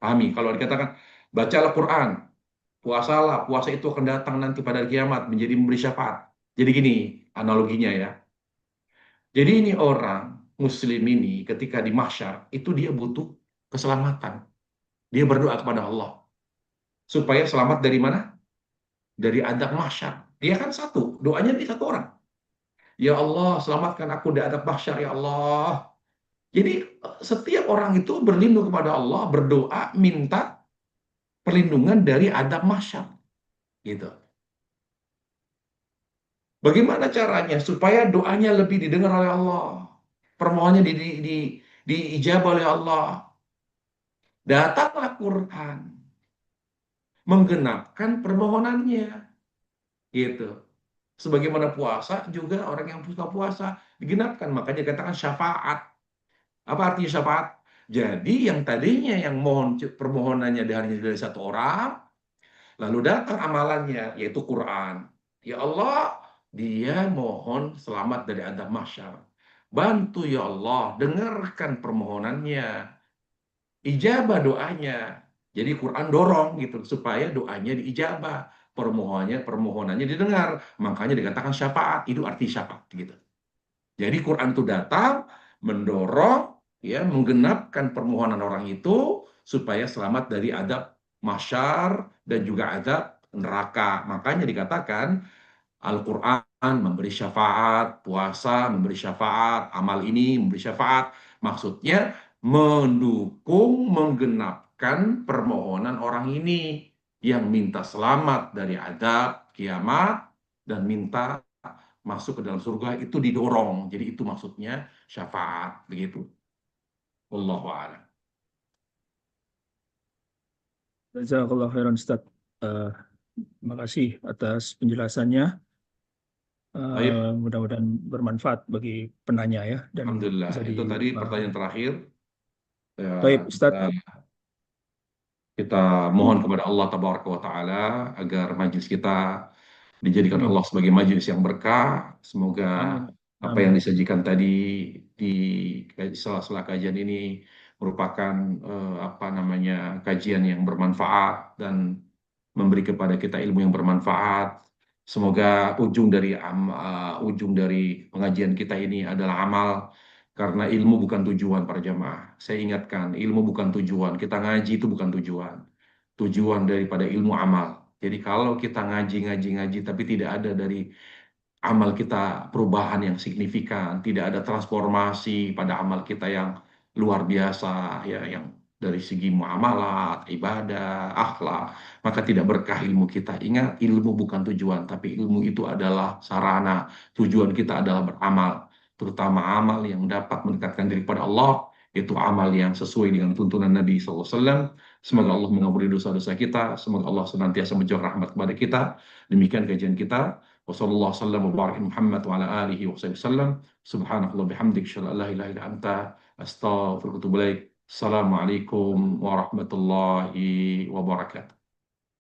Pahami, kalau dikatakan bacalah Quran, puasalah, puasa itu akan datang nanti pada hari kiamat menjadi memberi syafaat. Jadi gini analoginya ya. Jadi ini orang muslim ini ketika di mahsyar itu dia butuh keselamatan. Dia berdoa kepada Allah. supaya selamat dari mana? Dari adab mahsyar. Dia kan satu, doanya di satu orang. Ya Allah, selamatkan aku dari adab mahsyar ya Allah. Jadi setiap orang itu berlindung kepada Allah, berdoa, minta perlindungan dari adab mahsyar. Gitu. Bagaimana caranya supaya doanya lebih didengar oleh Allah? Permohonannya diijabah oleh Allah. Datanglah Quran menggenapkan permohonannya. Gitu. Sebagaimana puasa juga orang yang suka puasa digenapkan, makanya dikatakan syafaat. Apa artinya syafaat? Jadi yang tadinya yang mohon permohonannya hanya dari satu orang, lalu datang amalannya yaitu Quran. Ya Allah, dia mohon selamat dari adab mahsyar. Bantu ya Allah, dengarkan permohonannya, ijabah doanya. Jadi Quran dorong gitu supaya doanya diijabah, permohonannya didengar. Makanya dikatakan syafaat, itu arti syafaat gitu. Jadi Quran itu datang mendorong ya menggenapkan permohonan orang itu supaya selamat dari adab mahsyar dan juga adab neraka. Makanya dikatakan Al-Quran memberi syafaat, puasa memberi syafaat, amal ini memberi syafaat. Maksudnya mendukung, menggenapkan permohonan orang ini yang minta selamat dari adab kiamat dan minta masuk ke dalam surga itu didorong. Jadi itu maksudnya syafaat begitu. Wallahu a'lam. Jazakallah khairan Ustaz. Eh, Terima kasih atas penjelasannya. Baik, Mudah-mudahan bermanfaat bagi penanya ya dan alhamdulillah. bisa Itu tadi dipahami. pertanyaan terakhir. Ya, Baik, kita Ustadz. kita mohon kepada Allah Tabaraka wa Ta'ala agar majelis kita dijadikan Amin. Allah sebagai majelis yang berkah. Semoga Amin. apa yang Amin. disajikan tadi di sela-sela kajian ini merupakan apa namanya kajian yang bermanfaat dan memberi kepada kita ilmu yang bermanfaat. Semoga ujung dari pengajian kita ini adalah amal, karena ilmu bukan tujuan para jamaah. Saya ingatkan, ilmu bukan tujuan. Kita ngaji itu bukan tujuan. Tujuan daripada ilmu amal. Jadi kalau kita ngaji tapi tidak ada dari amal kita perubahan yang signifikan, tidak ada transformasi pada amal kita yang luar biasa, ya, yang dari segi muamalat, ibadah, akhlak, maka tidak berkah ilmu kita. Ingat, ilmu bukan tujuan, tapi ilmu itu adalah sarana. Tujuan kita adalah beramal, terutama amal yang dapat mendekatkan diri pada Allah, itu amal yang sesuai dengan tuntunan Nabi SAW. Semoga Allah mengampuni dosa-dosa kita, semoga Allah senantiasa menjauh rahmat kepada kita. Demikian kajian kita. Wassalamualaikum warahmatullahi Muhammad wa ala alihi wa sallam. Subhanakallah bihamdik, syada la ilaha illa anta, astaghfiruka wa atubu ilaik. Assalamualaikum warahmatullahi wabarakatuh.